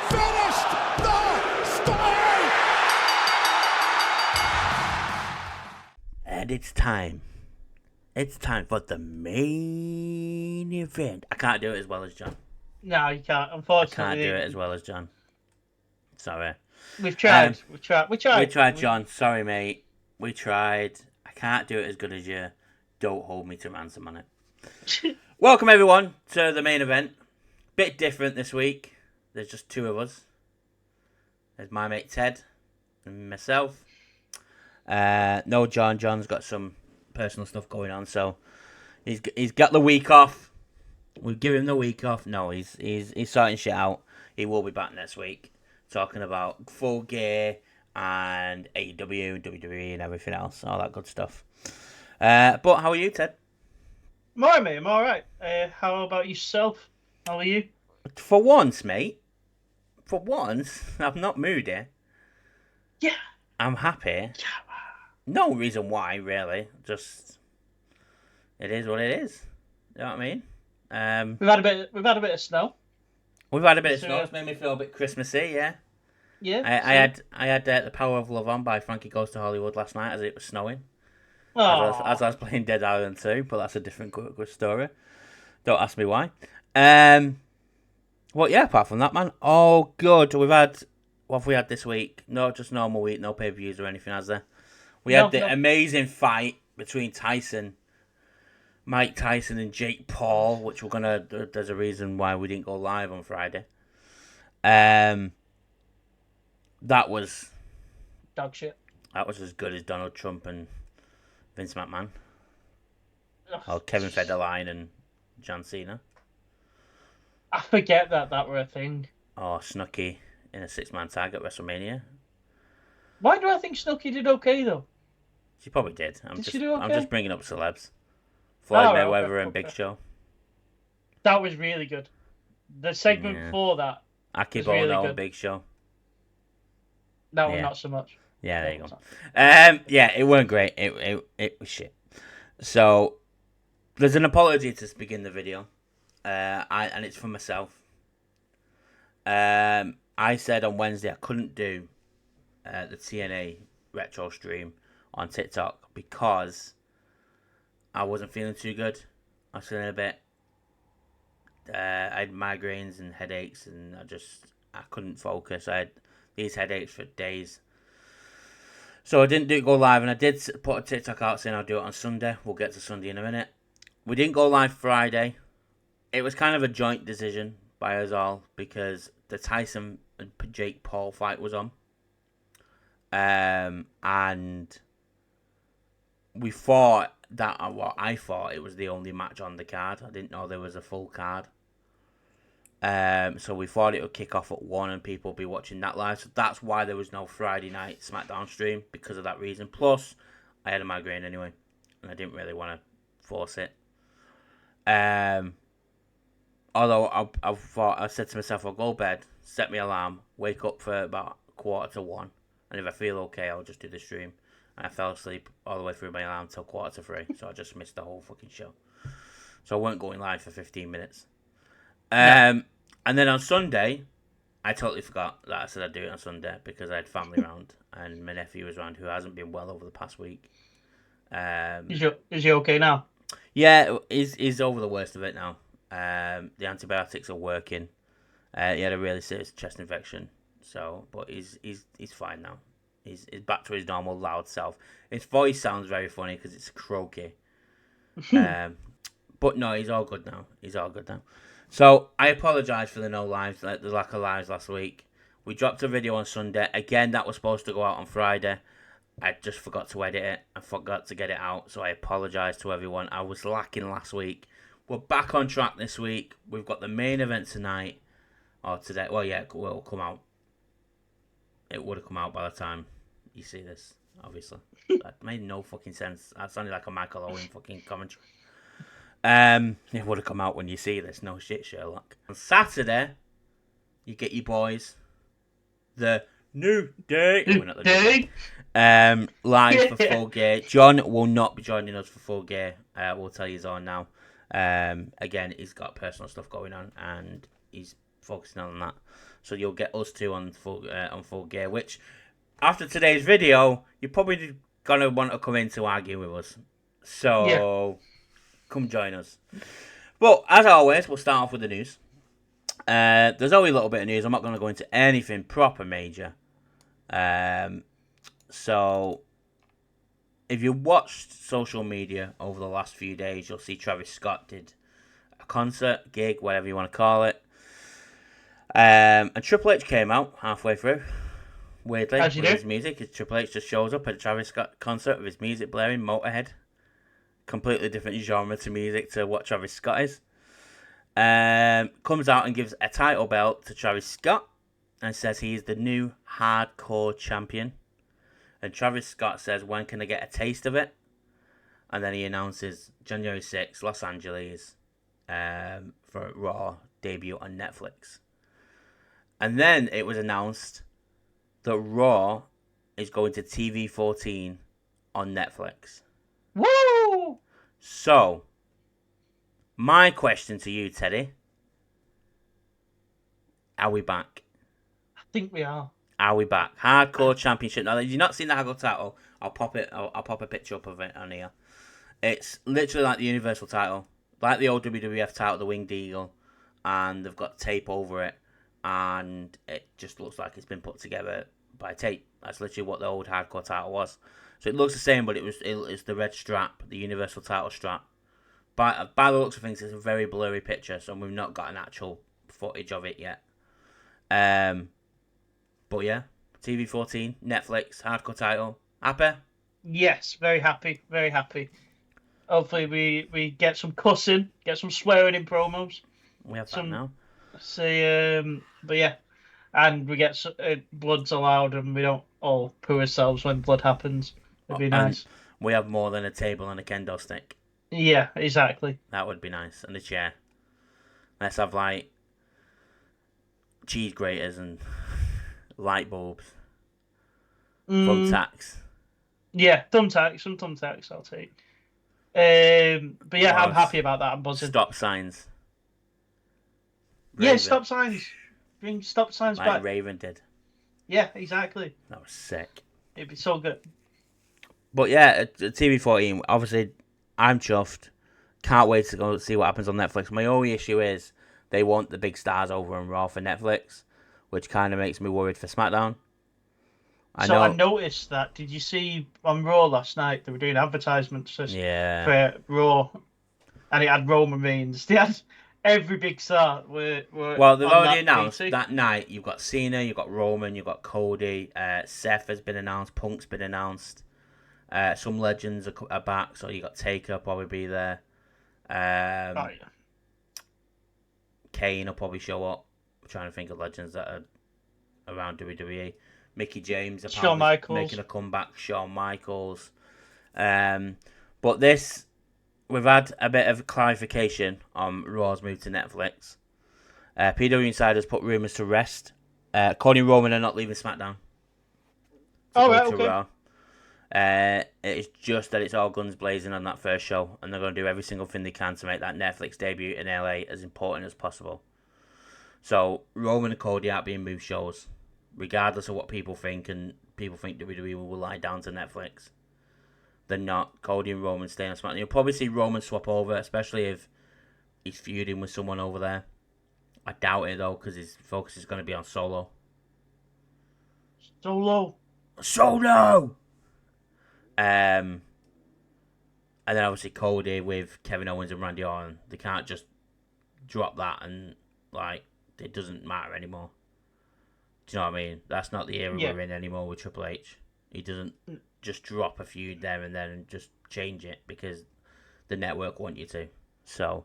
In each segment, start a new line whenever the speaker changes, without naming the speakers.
finished the story!
And it's time. It's time for the main event. I can't do it as well as John.
No, you can't.
I
Unfortunately,
can't do it as well as John. Sorry.
We've tried. We tried.
We tried, John. Sorry, mate. We tried. I can't do it as good as you. Don't hold me to ransom on it. Welcome, everyone, to the main event. Bit different this week. There's just two of us. There's my mate Ted and myself. No John. John's got some personal stuff going on, so he's got the week off. We'll give him the week off. No, he's sorting shit out. He will be back next week, talking about Full Gear and AEW, WWE, and everything else, all that good stuff. But how are you, Ted?
I'm alright, mate. I'm alright. How about yourself? How are you?
For once, mate. For once, I'm not moody.
Yeah.
I'm happy.
Yeah.
No reason why, really. Just it is what it is. You know what I mean?
We've had a bit of snow.
We've had a bit of snow. It's made me feel a bit Christmassy. Yeah.
Yeah.
I had The Power of Love on by Frankie Goes to Hollywood last night as it was snowing.
As
As I was playing Dead Island 2, but that's a different good story. Don't ask me why. Well, yeah, apart from that, man. Oh, good. What have we had this week? No, just normal week, no pay-per-views or anything, has there? We had the amazing fight between Mike Tyson and Jake Paul, which there's a reason why we didn't go live on Friday. That was
dog shit.
That was as good as Donald Trump and Vince McMahon. Or Kevin Federline and John Cena.
I forget that were a thing.
Or Snooki in a 6-man tag at WrestleMania.
Why do I think Snooki did okay, though?
She probably did.
She do okay?
I'm just bringing up celebs. Floyd Mayweather and Big
okay.
Show.
That was really good. The segment before that.
Aki
was really
Bono
good.
and Big Show.
That one, not so much.
Yeah, there you go. Yeah, it weren't great. It was shit. So there's an apology to begin the video, and it's for myself. I said on Wednesday I couldn't do the TNA retro stream on TikTok because I wasn't feeling too good. I was feeling a bit. I had migraines and headaches, and I couldn't focus. I had these headaches for days. So I didn't go live, and I did put a TikTok out saying I'll do it on Sunday. We'll get to Sunday in a minute. We didn't go live Friday. It was kind of a joint decision by us all because the Tyson and Jake Paul fight was on. And we thought that, I thought it was the only match on the card. I didn't know there was a full card. So we thought it would kick off at 1 and people would be watching that live. So that's why there was no Friday night SmackDown stream, because of that reason. Plus, I had a migraine anyway, and I didn't really want to force it. Although I said to myself, I'll go to bed, set my alarm, wake up for about 1:45, and if I feel okay, I'll just do the stream. And I fell asleep all the way through my alarm till 2:45, so I just missed the whole fucking show. So I weren't going live for 15 minutes. And then on Sunday, I totally forgot that I said I'd do it on Sunday because I had family around and my nephew was around who hasn't been well over the past week.
Is he okay now?
Yeah, he's over the worst of it now. The antibiotics are working. He had a really serious chest infection, but he's fine now. He's back to his normal loud self. His voice sounds very funny because it's croaky. But no, he's all good now. So I apologise for the no lives, the lack of lives last week. We dropped a video on Sunday. Again, that was supposed to go out on Friday. I just forgot to edit it. I forgot to get it out. So I apologise to everyone. I was lacking last week. We're back on track this week. We've got the main event tonight. Or today. Well, yeah, it will come out. It would have come out by the time you see this, obviously. That made no fucking sense. That sounded like a Michael Owen fucking commentary. It would have come out when you see this. No shit, Sherlock. On Saturday, you get your boys. The New Day. Live for Full Gear. John will not be joining us for Full Gear. We'll tell you on now. Again, he's got personal stuff going on and he's focusing on that. So you'll get us two on full gear. Which, after today's video, you're probably gonna want to come in to argue with us. So come join us. But as always, we'll start off with the news. There's only a little bit of news. I'm not going to go into anything proper major. So, if you watched social media over the last few days, you'll see Travis Scott did a concert, gig, whatever you want to call it. And Triple H came out halfway through, weirdly, with his music. Triple H just shows up at a Travis Scott concert with his music blaring, Motorhead. Completely different genre to music to what Travis Scott is. Comes out and gives a title belt to Travis Scott and says he is the new hardcore champion. And Travis Scott says, when can I get a taste of it? And then he announces January 6th, Los Angeles, for Raw debut on Netflix. And then it was announced that Raw is going to TV 14 on Netflix.
Woo!
So, my question to you, Teddy. Are we back?
I think we are.
Are we back? Hardcore Championship. Now, if you've not seen the hardcore title, I'll pop a picture up of it on here. It's literally like the Universal title, like the old WWF title, the Winged Eagle, and they've got tape over it, and it just looks like it's been put together by tape. That's literally what the old hardcore title was. So it looks the same, but it's the red strap, the Universal title strap. By the looks of things, it's a very blurry picture, so we've not got an actual footage of it yet. But yeah, TV 14, Netflix, hardcore title. Happy?
Yes, very happy, very happy. Hopefully we get some cussing, get some swearing in promos.
We have that now.
But yeah, and we get blood's allowed, and we don't all poo ourselves when blood happens. It'd be nice.
We have more than a table and a kendo stick.
Yeah, exactly.
That would be nice. And a chair. Let's have, like, cheese graters and light bulbs. Thumbtacks.
Yeah, thumbtacks. Some thumbtacks I'll take. But yeah, I'm happy about that. I'm buzzing.
Stop signs.
Raven. Yeah, stop signs. Bring stop signs
like
back.
Raven did.
Yeah, exactly.
That was sick.
It'd be so good.
But yeah, TV 14, obviously, I'm chuffed. Can't wait to go see what happens on Netflix. My only issue is they want the big stars over on Raw for Netflix, which kind of makes me worried for SmackDown.
I noticed that. Did you see on Raw last night they were doing advertisements for Raw, and it had Roman Reigns. They had every big star.
Well, they've already announced that night. You've got Cena, you've got Roman, you've got Cody. Seth has been announced. Punk's been announced. Some legends are back, so you got Taker probably be there. Kane will probably show up. I'm trying to think of legends that are around WWE. Mickey James apparently making a comeback. Shawn Michaels. But we've had a bit of clarification on Raw's move to Netflix. PW Insider's put rumours to rest. Cody and Roman are not leaving SmackDown.
Okay.
It's just that it's all guns blazing on that first show, and they're going to do every single thing they can to make that Netflix debut in LA as important as possible. So Roman and Cody aren't being moved shows, regardless of what people think, and people think WWE will lie down to Netflix. They're not. Cody and Roman staying on SmackDown. You'll probably see Roman swap over, especially if he's feuding with someone over there. I doubt it though, because his focus is going to be on Solo. And then obviously Cody with Kevin Owens and Randy Orton. They can't just drop that and, like, it doesn't matter anymore. Do you know what I mean? That's not the era we're in anymore with Triple H. He doesn't just drop a feud there and then and just change it because the network want you to. So,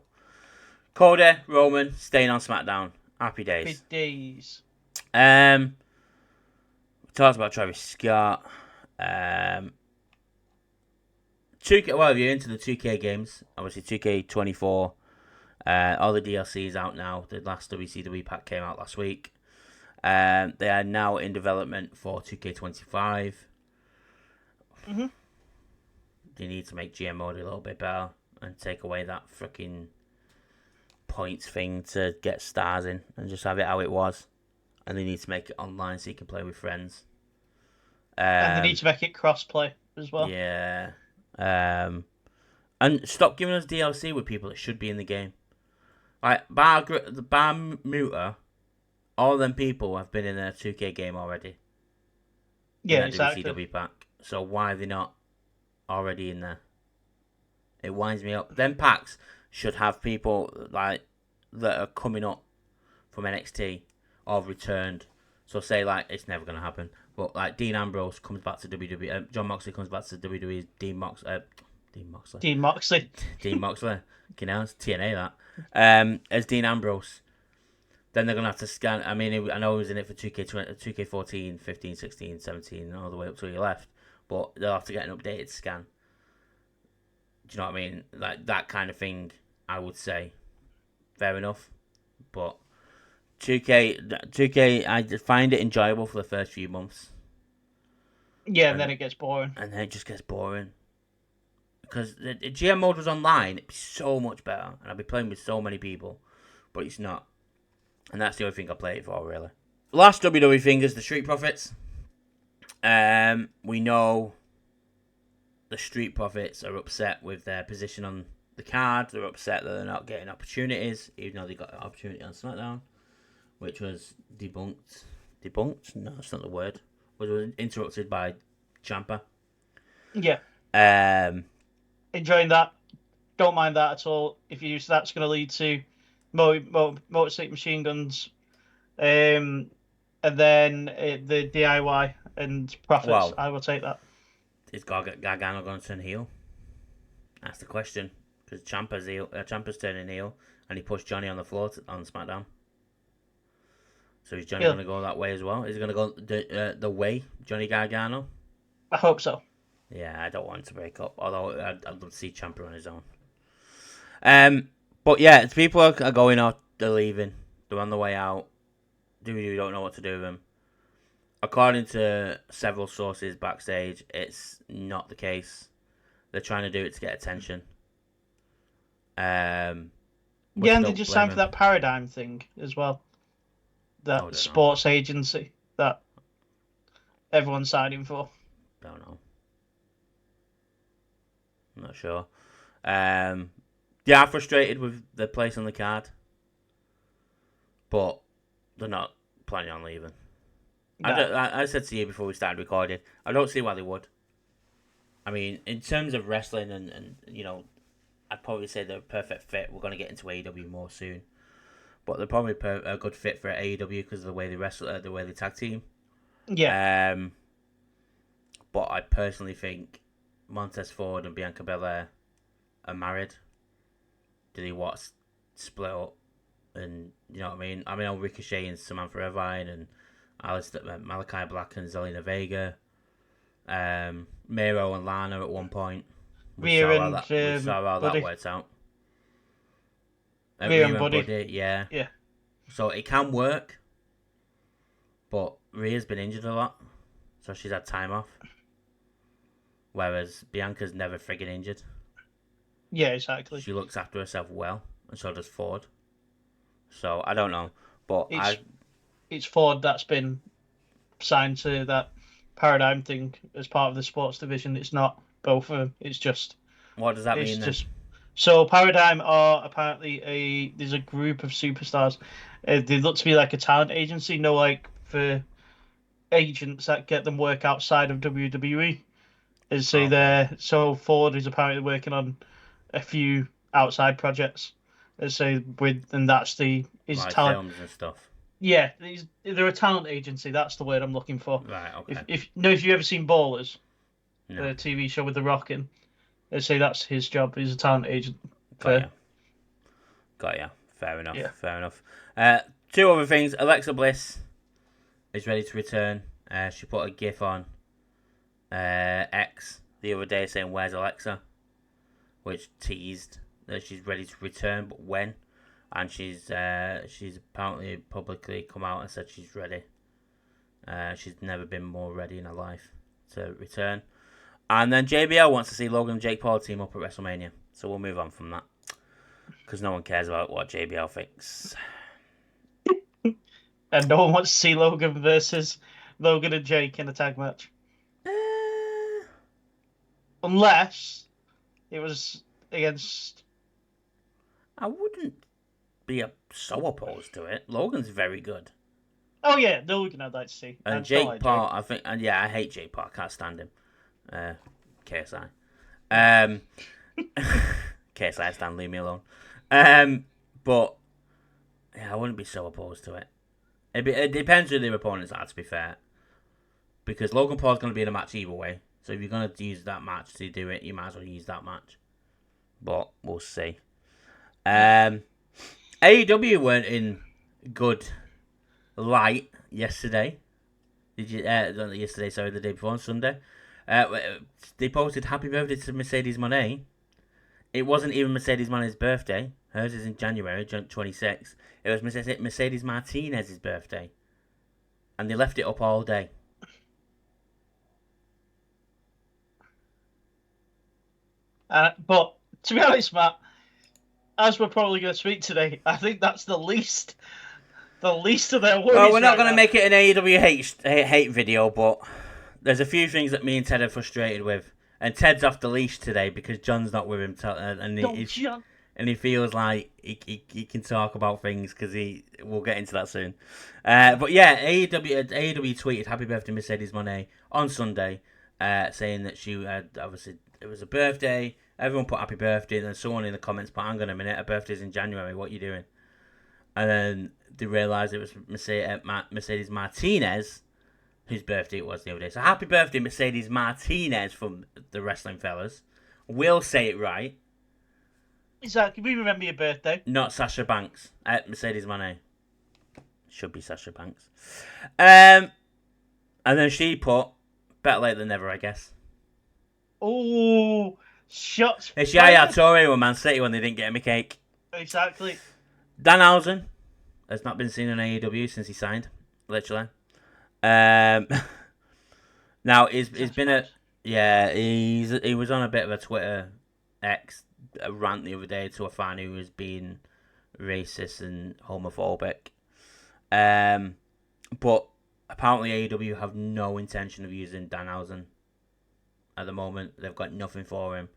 Cody, Roman, staying on SmackDown. Happy days.
Happy days.
We talked about Travis Scott. 2K, well, if you're into the 2K games, obviously 2K24, all the DLC is out now. The last WCW pack came out last week. They are now in development for 2K25.
Mm-hmm.
They need to make GM mode a little bit better and take away that freaking points thing to get stars in and just have it how it was. and they need to make it online so you can play with friends.
And they need to make it cross-play as well.
Yeah. And stop giving us DLC with people that should be in the game. Like, bar Muta, all them people have been in a 2K game already.
Yeah, exactly.
WCW pack. So why are they not already in there? It winds me up. Them packs should have people like that are coming up from NXT or returned. So say like it's never gonna happen, but like Dean Ambrose comes back to WWE. John Moxley comes back to WWE. Dean Moxley.
Dean Moxley.
Dean Moxley. You know, it's TNA that. As Dean Ambrose. Then they're going to have to scan. I mean, I know he was in it for 2K14, 15, 16, 17, all the way up till he left. But they'll have to get an updated scan. Do you know what I mean? Like, that kind of thing, I would say. Fair enough. But 2K, I find it enjoyable for the first few months.
Yeah, and then it gets boring.
And then it just gets boring. Because the GM mode was online, it'd be so much better. And I'd be playing with so many people. But it's not. And that's the only thing I play it for, really. Last WWE thing is the Street Profits. We know the Street Profits are upset with their position on the card. They're upset that they're not getting opportunities, even though they got an opportunity on SmackDown, which was debunked. Debunked? No, that's not the word. Was interrupted by Ciampa.
Yeah. Enjoying that. Don't mind that at all. If you use that's going to lead to Motor City Machine Guns, and then the DIY and Profits. Well, I will take that.
Is Gargano going to turn heel? That's the question. Because Ciampa's turning heel, and he pushed Johnny on the floor on SmackDown. So is Johnny going to go that way as well? Is he going to go the way Johnny Gargano?
I hope so.
Yeah, I don't want him to break up. Although I'd love to see Ciampa on his own. But yeah, people are going out, they're leaving, they're on the way out. WWE don't know what to do with them. According to several sources backstage, it's not the case. They're trying to do it to get attention.
Yeah, and they just signed for that Paradigm thing as well. That sports agency that everyone's signing for.
Don't know. I'm not sure. They are frustrated with the place on the card, but they're not planning on leaving. No. I said to you before we started recording, I don't see why they would. I mean, in terms of wrestling and you know, I'd probably say they're a perfect fit. We're going to get into AEW more soon, but they're probably a good fit for AEW because of the way they wrestle, the way they tag team.
Yeah.
But I personally think Montez Ford and Bianca Belair are married. Do they split up? And you know what I mean? I mean, Ricochet and Samantha Irvine and Malachi Black and Zelina Vega. Miro and Lana at one point. We saw how that worked out.
Rhea and Buddy.
Yeah.
Yeah.
So it can work. But Rhea's been injured a lot. So she's had time off. Whereas Bianca's never friggin' injured.
Yeah, exactly.
She looks after herself well, and so does Ford. So, I don't know. But
it's Ford that's been signed to that Paradigm thing as part of the sports division. It's not both of them. It's just...
What does that mean then?
So, Paradigm are apparently there's a group of superstars. They look to be like a talent agency, like for agents that get them work outside of WWE. So Ford is apparently working on a few outside projects. And that's his
like
talent
films and stuff.
Yeah, they're a talent agency. That's the word I'm looking for.
Right. Okay.
If you've ever seen Ballers,
no.
The TV show with The Rock in, they say that's his job. He's a talent agent.
Got ya. Fair enough. Yeah. Fair enough. Two other things. Alexa Bliss is ready to return. She put a GIF on X the other day saying, "Where's Alexa?" which teased that she's ready to return, but when? And she's apparently publicly come out and said she's ready. She's never been more ready in her life to return. And then JBL wants to see Logan and Jake Paul team up at WrestleMania. So we'll move on from that. Because no one cares about what JBL thinks.
And no one wants to see Logan versus Logan and Jake in a tag match. Unless it was against...
I wouldn't be so opposed to it. Logan's very good.
Oh, yeah, Logan I'd like to see.
And Jake Paul, I think... And yeah, I hate Jake Paul. I can't stand him. KSI. KSI stand, leave me alone. But yeah, I wouldn't be so opposed to it. It depends who their opponents are, to be fair. Because Logan Paul's going to be in a match either way. So if you're going to use that match to do it, you might as well use that match. But we'll see. AEW weren't in good light yesterday. Did you? Not yesterday, sorry, the day before, on Sunday. They posted happy birthday to Mercedes Moné. It wasn't even Mercedes Moné's birthday. Hers is in January, 26th. It was Mercedes Martinez's birthday. And they left it up all day.
But to be honest, Matt, as we're probably going to speak today, I think that's the least of their worries.
Well, we're not going to make it an AEW hate video, but there's a few things that me and Ted are frustrated with. And Ted's off the leash today because John's not with him, and he feels like he can talk about things because we'll get into that soon. But yeah, AEW tweeted happy birthday Mercedes Moné on Sunday, saying that she had, obviously it was a birthday. Everyone put happy birthday, and then someone in the comments put, hang on a minute, her birthday's in January, what are you doing? And then they realised it was Mercedes Martinez, whose birthday it was the other day. So happy birthday Mercedes Martinez from the Wrestling Fellas. We'll say it right.
Exactly, we remember your birthday.
Not Sasha Banks. Mercedes Moné. Should be Sasha Banks. And then she put, better late than never, I guess.
Oh, shots.
It's Yaya Toure with Man City when they didn't get him a cake.
Exactly.
Danhausen has not been seen in AEW since he signed, literally. Now he's been he was on a bit of a Twitter X rant the other day to a fan who was being racist and homophobic. But apparently AEW have no intention of using Danhausen at the moment. They've got nothing for him.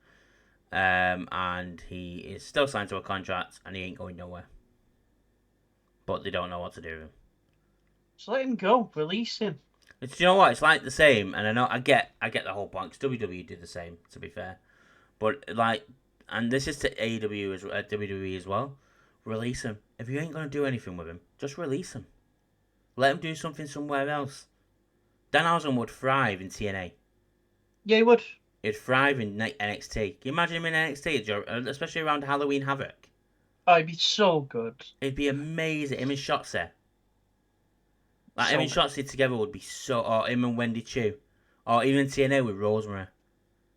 And he is still signed to a contract and he ain't going nowhere. But they don't know what to do with him.
Just let him go. Release him.
It's, you know what? It's like the same, and I know I get the whole point. Cause WWE did the same, to be fair. But like, and this is to AEW as WWE as well. Release him. If you ain't gonna do anything with him, just release him. Let him do something somewhere else. Danhausen would thrive in TNA.
Yeah, he would.
He'd thrive in NXT. Can you imagine him in NXT, especially around Halloween Havoc?
Oh, he'd be so good.
It'd be amazing. Him and Shotzi. Like,
So
him and Shotzi together would be so... Or him and Wendy Chu. Or even TNA with Rosemary.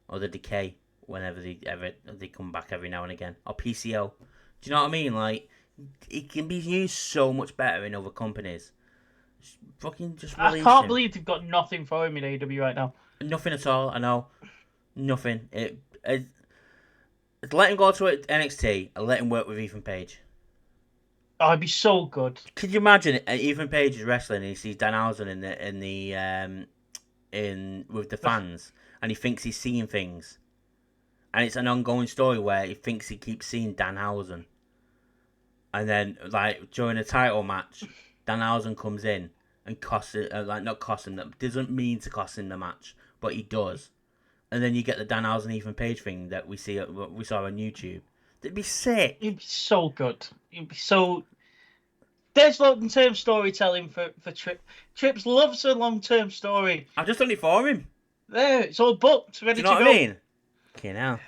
Or the Decay. Whenever they come back every now and again. Or PCO. Do you know what I mean? Like, it can be used so much better in other companies. Just release
I can't
him.
believe they've got nothing for him in AEW right now.
Nothing at all, I know. Nothing. Let him go to NXT and let him work with Ethan Page.
Oh, it'd be so good.
Could you imagine Ethan Page is wrestling and he sees Danhausen with the fans and he thinks he's seeing things, and it's an ongoing story where he thinks he keeps seeing Danhausen, and then like during a title match, Danhausen comes in and costs it, not cost him, that doesn't mean to cost him the match, but he does, and then you get the Danhausen Ethan Page thing that we saw on YouTube. It'd be sick.
It'd be so good. It'd be so... There's long-term storytelling for Trip. Trips loves a long-term story.
I've just done it for him.
There, it's all booked, ready
Do you know
to
what
go.
I mean? Okay, now.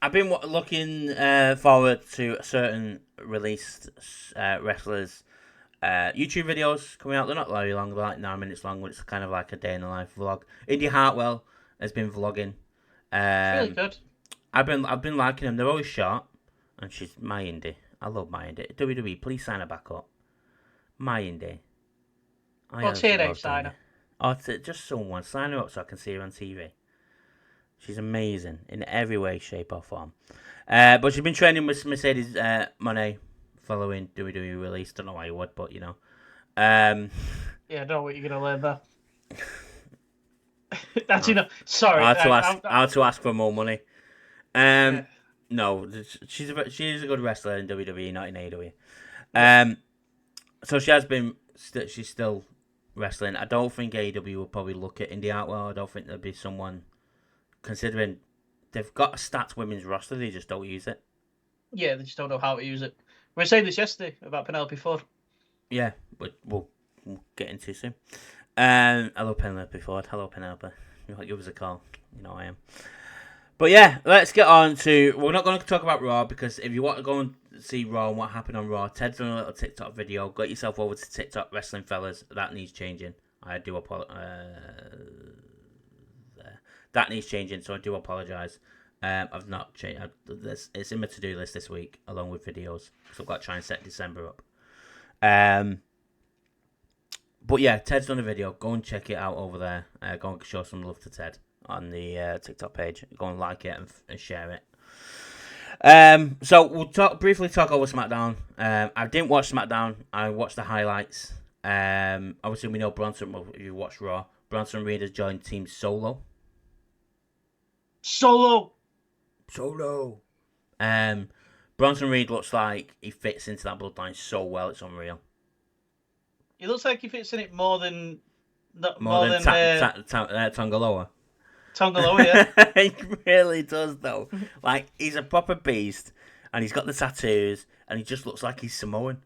I've been looking forward to certain released wrestlers' YouTube videos coming out. They're not very long, they're like 9 minutes long, but it's kind of like a day in the life vlog. Indy Hartwell has been vlogging.
It's really good.
I've been liking them. They're always short, and she's my Indy. I love my Indy. WWE, please sign her back up. My Indy.
Or TNA sign her.
Or just someone sign her up so I can see her on TV. She's amazing in every way, shape, or form. But she's been training with Mercedes Moné following WWE release. Don't know why you would, but you know.
Yeah, I don't know what you're gonna learn there. That's enough. Sorry.
How to ask for more money.
Yeah.
No, she's a good wrestler in WWE, not in AEW. So she's still wrestling. I don't think AEW will probably look at Indy Hartwell. I don't think there'll be someone, considering they've got a stats women's roster, they just don't use it.
Yeah, they just don't know how to use it. We were saying this yesterday about Penelope Ford.
Yeah, but we'll get into soon. Hello Penelope Ford. Hello Penelope. Give us a call. You know I am. But yeah, let's get on to... We're not going to talk about Raw, because if you want to go and see Raw and what happened on Raw, Ted's done a little TikTok video. Got yourself over to TikTok Wrestling Fellas. That needs changing. I do apologize. That needs changing, so I do apologise. I've not changed. It's in my to-do list this week, along with videos. So I've got to try and set December up. But yeah, Ted's done a video. Go and check it out over there. Go and show some love to Ted on the TikTok page. Go and like it and share it. So we'll briefly talk over SmackDown. I didn't watch SmackDown. I watched the highlights. Obviously we know Bronson. Well, if you watch Raw, Bronson Reed has joined Team Solo.
Solo.
Bronson Reed looks like he fits into that bloodline so well. It's unreal.
He looks like he fits in it more than
Tongaloa.
Tongaloa, yeah.
He really does, though. Like, he's a proper beast, and he's got the tattoos, and he just looks like he's Samoan.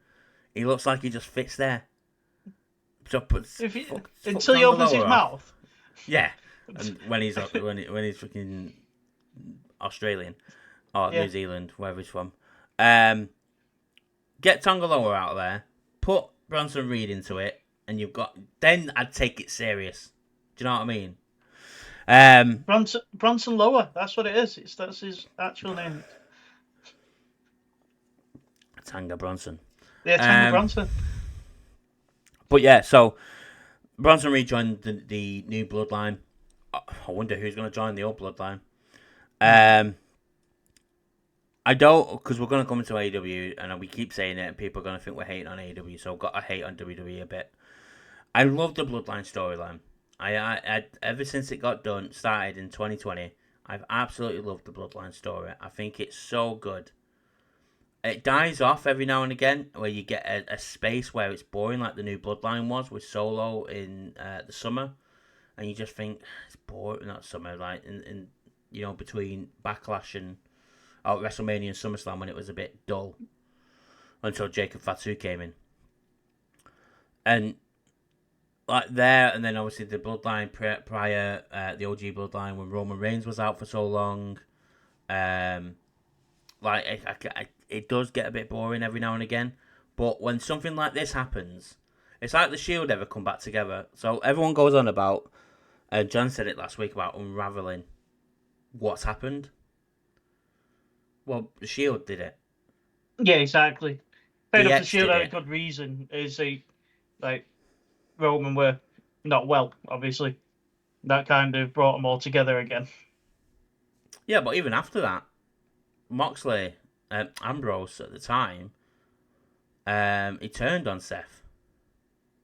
He looks like he just fits there. So,
until he opens his mouth.
Yeah, and when he's freaking Australian or New Zealand, wherever he's from, get Tongaloa out of there, put Bronson Reed into it, and then I'd take it serious. Do you know what I mean?
Bronson Lower, that's what it is. That's his actual name.
Tanga Bronson.
Yeah, Tanga Bronson.
But yeah, so Bronson Reed joined the new Bloodline. I wonder who's going to join the old Bloodline. I don't, because we're going to come into AEW, and we keep saying it, and people are going to think we're hating on AEW, so I've got to hate on WWE a bit. I love the Bloodline storyline. I ever since it started in 2020, I've absolutely loved the Bloodline story. I think it's so good. It dies off every now and again, where you get a space where it's boring, like the new Bloodline was with Solo in the summer, and you just think it's boring. Not summer, like in between Backlash and WrestleMania and SummerSlam, when it was a bit dull until Jacob Fatu came in, and like there, and then obviously the Bloodline prior, the OG Bloodline when Roman Reigns was out for so long, it does get a bit boring every now and again. But when something like this happens, it's like the Shield ever come back together. So everyone goes on about, John said it last week about unraveling what's happened. Well, the Shield did it.
Yeah, exactly. Fair enough, the
DX
Shield
did
had a
it.
good reason. Is Roman were not well, obviously. That kind of brought them all together again.
Yeah, but even after that, Moxley, Ambrose at the time, he turned on Seth.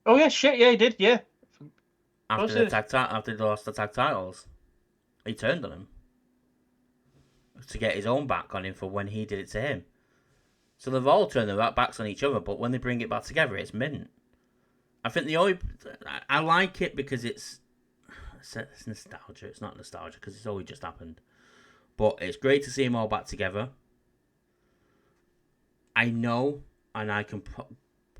Oh yeah, shit, yeah, he did, yeah.
After they lost the tag titles, he turned on him to get his own back on him for when he did it to him. So they've all turned their backs on each other, but when they bring it back together, it's mint. I think I like it because it's nostalgia. It's not nostalgia because it's always just happened. But it's great to see them all back together. I know, and I can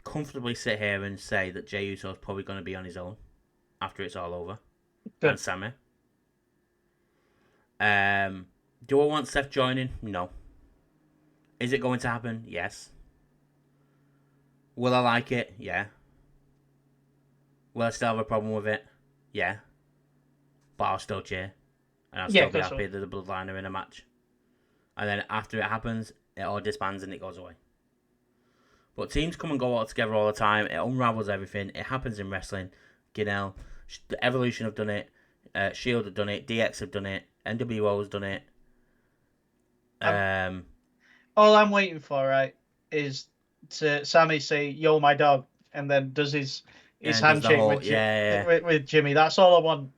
comfortably sit here and say that Jey Uso's probably going to be on his own after it's all over. Good. And Sami. Do I want Seth joining? No. Is it going to happen? Yes. Will I like it? Yeah. Will I still have a problem with it? Yeah. But I'll still cheer. And I'll still be happy that the Bloodline are in a match. And then after it happens, it all disbands and it goes away. But teams come and go all together all the time. It unravels everything. It happens in wrestling. Ginell, the Evolution have done it. Shield have done it. DX have done it. NWO has done it.
All I'm waiting for, right, is to Sammy say, "Yo, my dog," and then does his
And does the
handshake
whole
with,
yeah.
with Jimmy. That's all I want.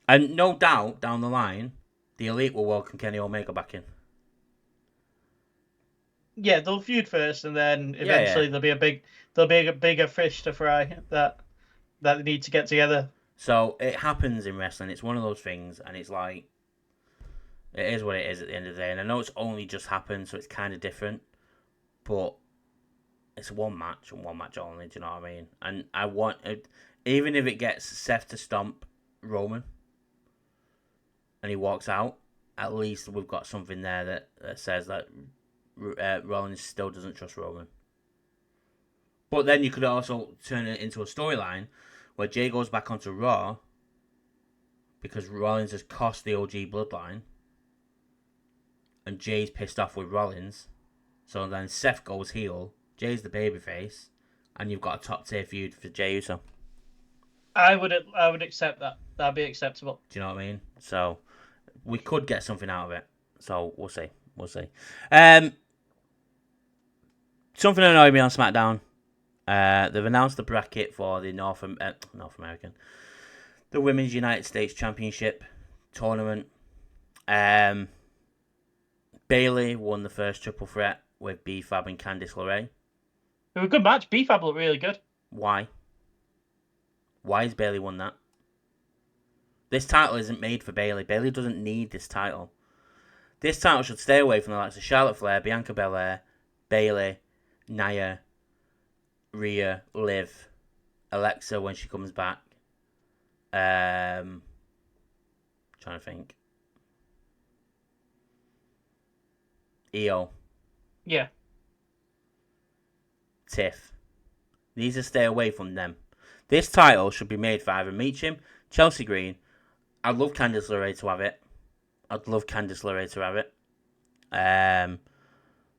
And no doubt down the line, the Elite will welcome Kenny Omega back in.
Yeah, they'll feud first, and then
Yeah, yeah.
eventually there'll be a bigger fish to fry that they need to get together.
So it happens in wrestling. It's one of those things, and it's like it is what it is at the end of the day. And I know it's only just happened, so it's kind of different, but it's one match and one match only. Do you know what I mean? And I want, even if it gets Seth to stomp Roman, and he walks out, at least we've got something there that says that Rollins still doesn't trust Roman. But then you could also turn it into a storyline where Jay goes back onto Raw because Rollins has cost the OG Bloodline, and Jay's pissed off with Rollins. So then Seth goes heel, Jay's the babyface, and you've got a top tier feud for Jey Uso.
I would accept that. That'd be acceptable.
Do you know what I mean? So we could get something out of it. So we'll see. Something annoyed me on SmackDown. They've announced the bracket for the North American, the Women's United States Championship tournament. Bayley won the first triple threat with B-Fab and Candice LeRae.
It was a good match. B-Fab looked really good.
Why? Why has Bayley won that? This title isn't made for Bayley. Bayley doesn't need this title. This title should stay away from the likes of Charlotte Flair, Bianca Belair, Bayley, Nia, Rhea, Liv, Alexa when she comes back. Trying to think. Io.
Yeah.
Tiff. Needs to stay away from them. This title should be made for either Meacham, Chelsea Green. I'd love Candice LeRae to have it.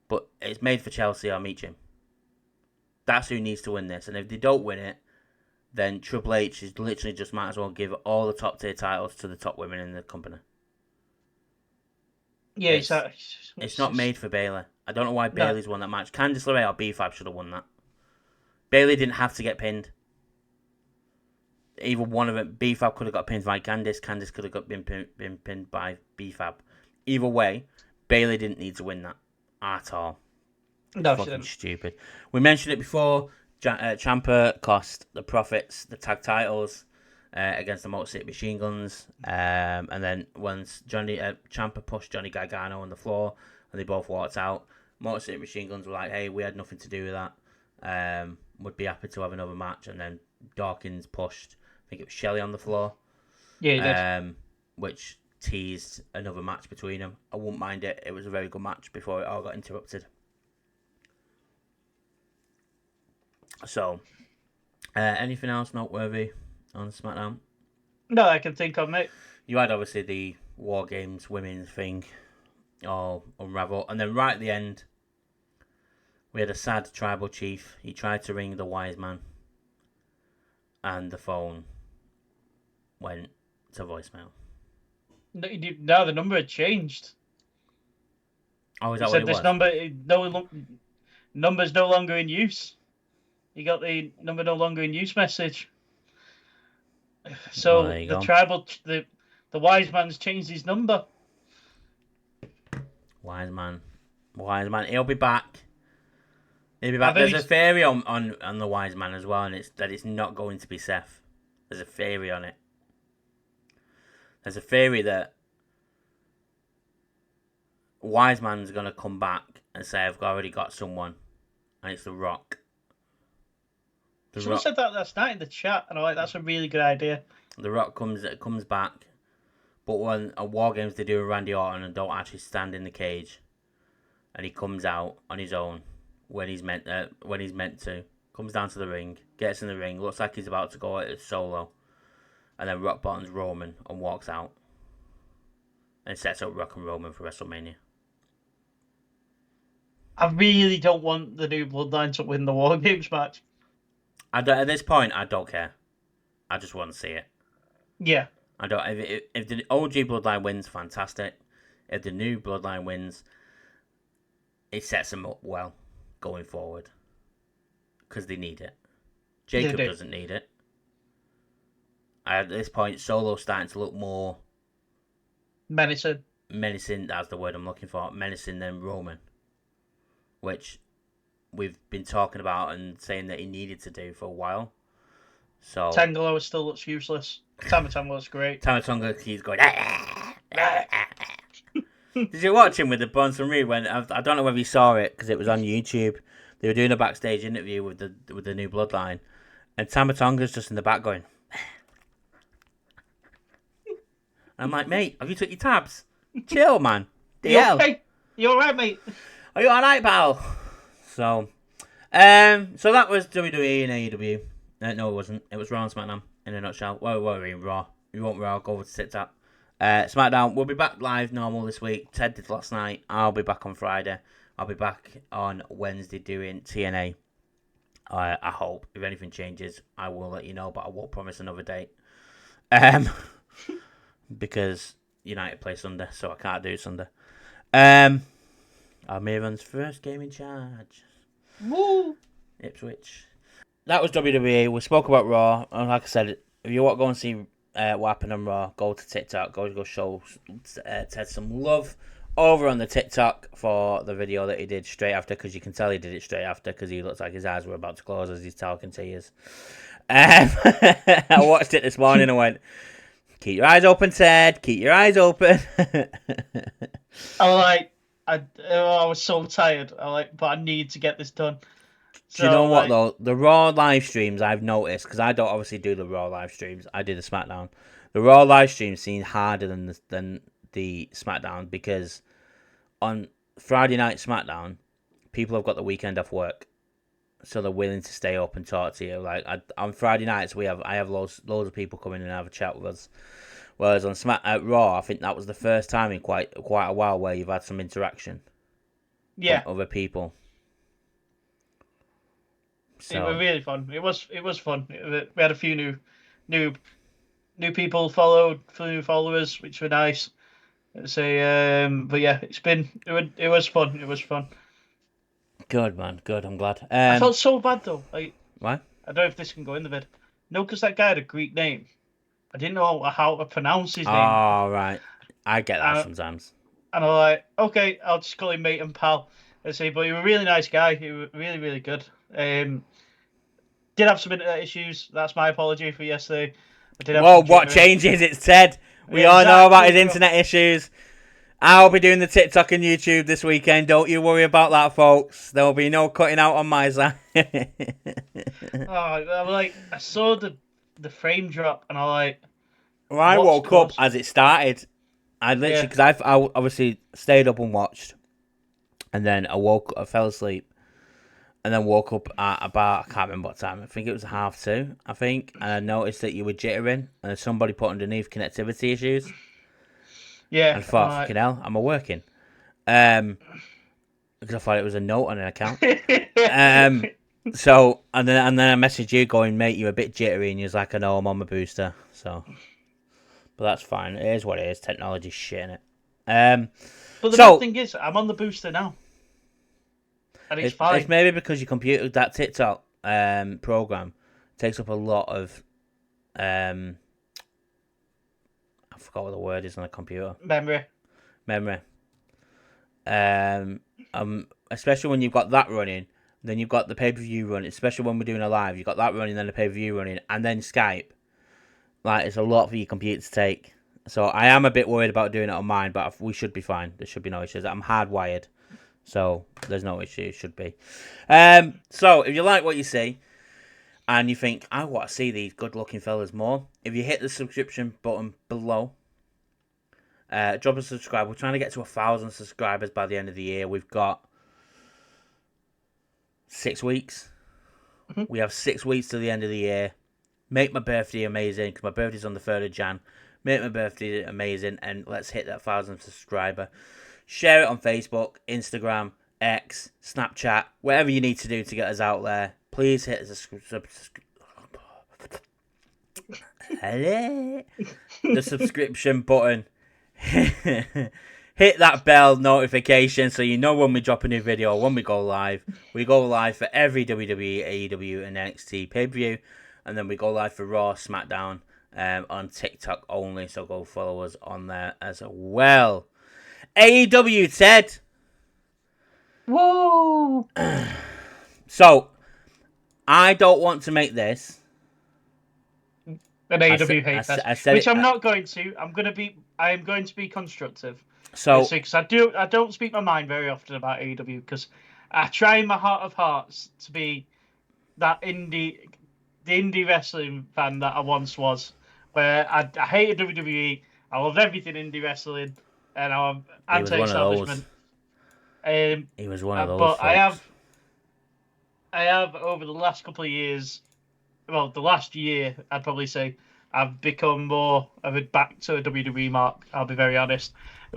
But it's made for Chelsea or Meacham. That's who needs to win this. And if they don't win it, then Triple H is literally just might as well give all the top tier titles to the top women in the company.
Yeah,
it's not made for Bayley. I don't know why Bayley's won that match. Candice LeRae or B-Fab should have won that. Bayley didn't have to get pinned. Either one of them, B-Fab could have got pinned by Candice. Candice could have been pinned by B-Fab. Either way, Bayley didn't need to win that at all.
No,
fucking stupid. We mentioned it before. Ciampa cost the Profits the tag titles against the Motor City Machine Guns. And then once Ciampa pushed Johnny Gargano on the floor and they both walked out, Motor City Machine Guns were like, hey, we had nothing to do with that. Would be happy to have another match. And then Dawkins pushed, I think it was Shelley on the floor.
Yeah, he did.
Which teased another match between them. I wouldn't mind it. It was a very good match before it all got interrupted. So, anything else noteworthy on SmackDown?
No, I can think of, mate.
You had obviously the War Games women's thing all unravel. And then right at the end, we had a sad tribal chief. He tried to ring the wise man. And the phone went to voicemail.
No, the number had changed.
Oh, is that what it was?
Number's no longer in use. You got the number no longer in use message. So the wise man's changed his number.
Wise man. He'll be back. There's a theory on the wise man as well, and it's not going to be Seth. There's a theory on it. There's a theory that wise man's gonna come back and say, "I've already got someone," and it's The Rock.
Someone said that last night in the chat, and I'm like, that's a really good idea.
The Rock comes back, but when at War Games they do a Randy Orton and don't actually stand in the cage, and he comes out on his own when he's meant to. Comes down to the ring, gets in the ring, looks like he's about to go at it solo, and then Rock bottoms Roman and walks out, and sets up Rock and Roman for WrestleMania.
I really don't want the new Bloodline to win the War Games match.
At this point, I don't care. I just want to see it.
Yeah.
I don't. If the OG Bloodline wins, fantastic. If the new Bloodline wins, it sets them up well going forward. because they need it.
They
Jacob
do.
doesn't need it. At this point, Solo's starting to look more
Menacing.
menacing. That's the word I'm looking for. Menacing than Roman, which we've been talking about and saying that he needed to do for a while. So
Tangelo still looks useless. Tama Tonga looks great.
Tama Tonga keeps going. Did you watch him with the Bronson Reed when I don't know whether you saw it because it was on YouTube. They were doing a backstage interview with the new Bloodline, and Tama Tonga's just in the back going. I'm like, mate, have you took your tabs? Chill, man.
You
DL.
okay? You alright, mate?
Are you alright, pal? So that was WWE and AEW. No, it wasn't. It was Raw and SmackDown in a nutshell. Well, we're in Raw. You want Raw? Go over to TikTok. SmackDown. We'll be back live normal this week. Ted did last night. I'll be back on Friday. I'll be back on Wednesday doing TNA. I hope. If anything changes, I will let you know, but I won't promise another date. Because United play Sunday, so I can't do Sunday. Almiron's first game in charge.
Woo!
Ipswich. That was WWE. We spoke about Raw. And like I said, if you want to go and see what happened on Raw, go to TikTok. Go show Ted some love over on the TikTok for the video that he did straight after, because you can tell he did it straight after because he looks like his eyes were about to close as he's talking to you. I watched it this morning and went, keep your eyes open, Ted. Keep your eyes open.
I was so tired. But I need to get this done.
Do you know what, though? The Raw live streams, I've noticed, because I don't obviously do the Raw live streams. I do the SmackDown. The Raw live streams seem harder than the SmackDown, because on Friday night SmackDown, people have got the weekend off work, so they're willing to stay up and talk to you. Like on Friday nights, I have loads of people come in and have a chat with us. Whereas on Raw, I think that was the first time in quite a while where you've had some interaction.
Yeah,
From other people. So.
It was really fun. It was fun. We had a few new people followed, few new followers, which were nice. So, but yeah, it was fun. It was fun.
Good, man. Good. I'm glad.
I felt so bad though.
Why?
I don't know if this can go in the vid. No, because that guy had a Greek name. I didn't know how to pronounce his name.
Oh, right. I get that sometimes.
And I'm like, okay, I'll just call him mate and pal. I say, but he was a really nice guy. He was really, really good. Did have some internet issues. That's my apology for yesterday.
Whoa, what changes? It's Ted. We all know about his internet issues. I'll be doing the TikTok and YouTube this weekend. Don't you worry about that, folks. There will be no cutting out on my side.
I saw the frame drop, and
well, I woke up as it started. I literally, because I obviously stayed up and watched, and then I fell asleep, and then woke up at about, I can't remember what time. I think it was 2:30. I think, and I noticed that you were jittering, and somebody put underneath connectivity issues.
Yeah,
and thought, fucking hell, am I working? Because I thought it was a note on an account. So and then I messaged you going, mate, you're a bit jittery, and you're like, I know, I'm on my booster. So, but that's fine. It is what it is. Technology's shit, innit?
But the bad thing is, I'm on the booster now, and it's fine.
It's maybe because your computer, that TikTok program, takes up a lot of I forgot what the word is on a computer.
Memory.
Especially when you've got that running, then you've got the pay-per-view running, especially when we're doing a live, you've got that running, then the pay-per-view running, and then Skype. Like, it's a lot for your computer to take. So I am a bit worried about doing it on mine, but we should be fine. There should be no issues. I'm hardwired, so there's no issue. Should be. So if you like what you see, and you think, I want to see these good-looking fellas more, if you hit the subscription button below, drop a subscribe. We're trying to get to 1,000 subscribers by the end of the year. We've got 6 weeks.
Mm-hmm.
We have 6 weeks to the end of the year. Make my birthday amazing, because my birthday's on the 3rd of Jan. Make my birthday amazing, and let's hit that 1,000 subscriber. Share it on Facebook, Instagram, X, Snapchat, whatever you need to do to get us out there. Please hit the subscription button. Hit hit that bell notification so you know when we drop a new video or when we go live. We go live for every WWE, AEW, and NXT pay-per-view, and then we go live for Raw, SmackDown, on TikTok only, so go follow us on there as well. AEW, Ted.
Whoa!
So, I don't want to make this
An AEW hate fest, which I'm not going to. I am going to be constructive.
So,
because I don't speak my mind very often about AEW because I try in my heart of hearts to be the indie wrestling fan that I once was, where I hated WWE. I loved everything indie wrestling, and I'm anti-establishment.
He was one of those.
But
folks.
I have over the last couple of years, well, the last year, I'd probably say, I've become more of a back to a WWE mark. I'll be very honest,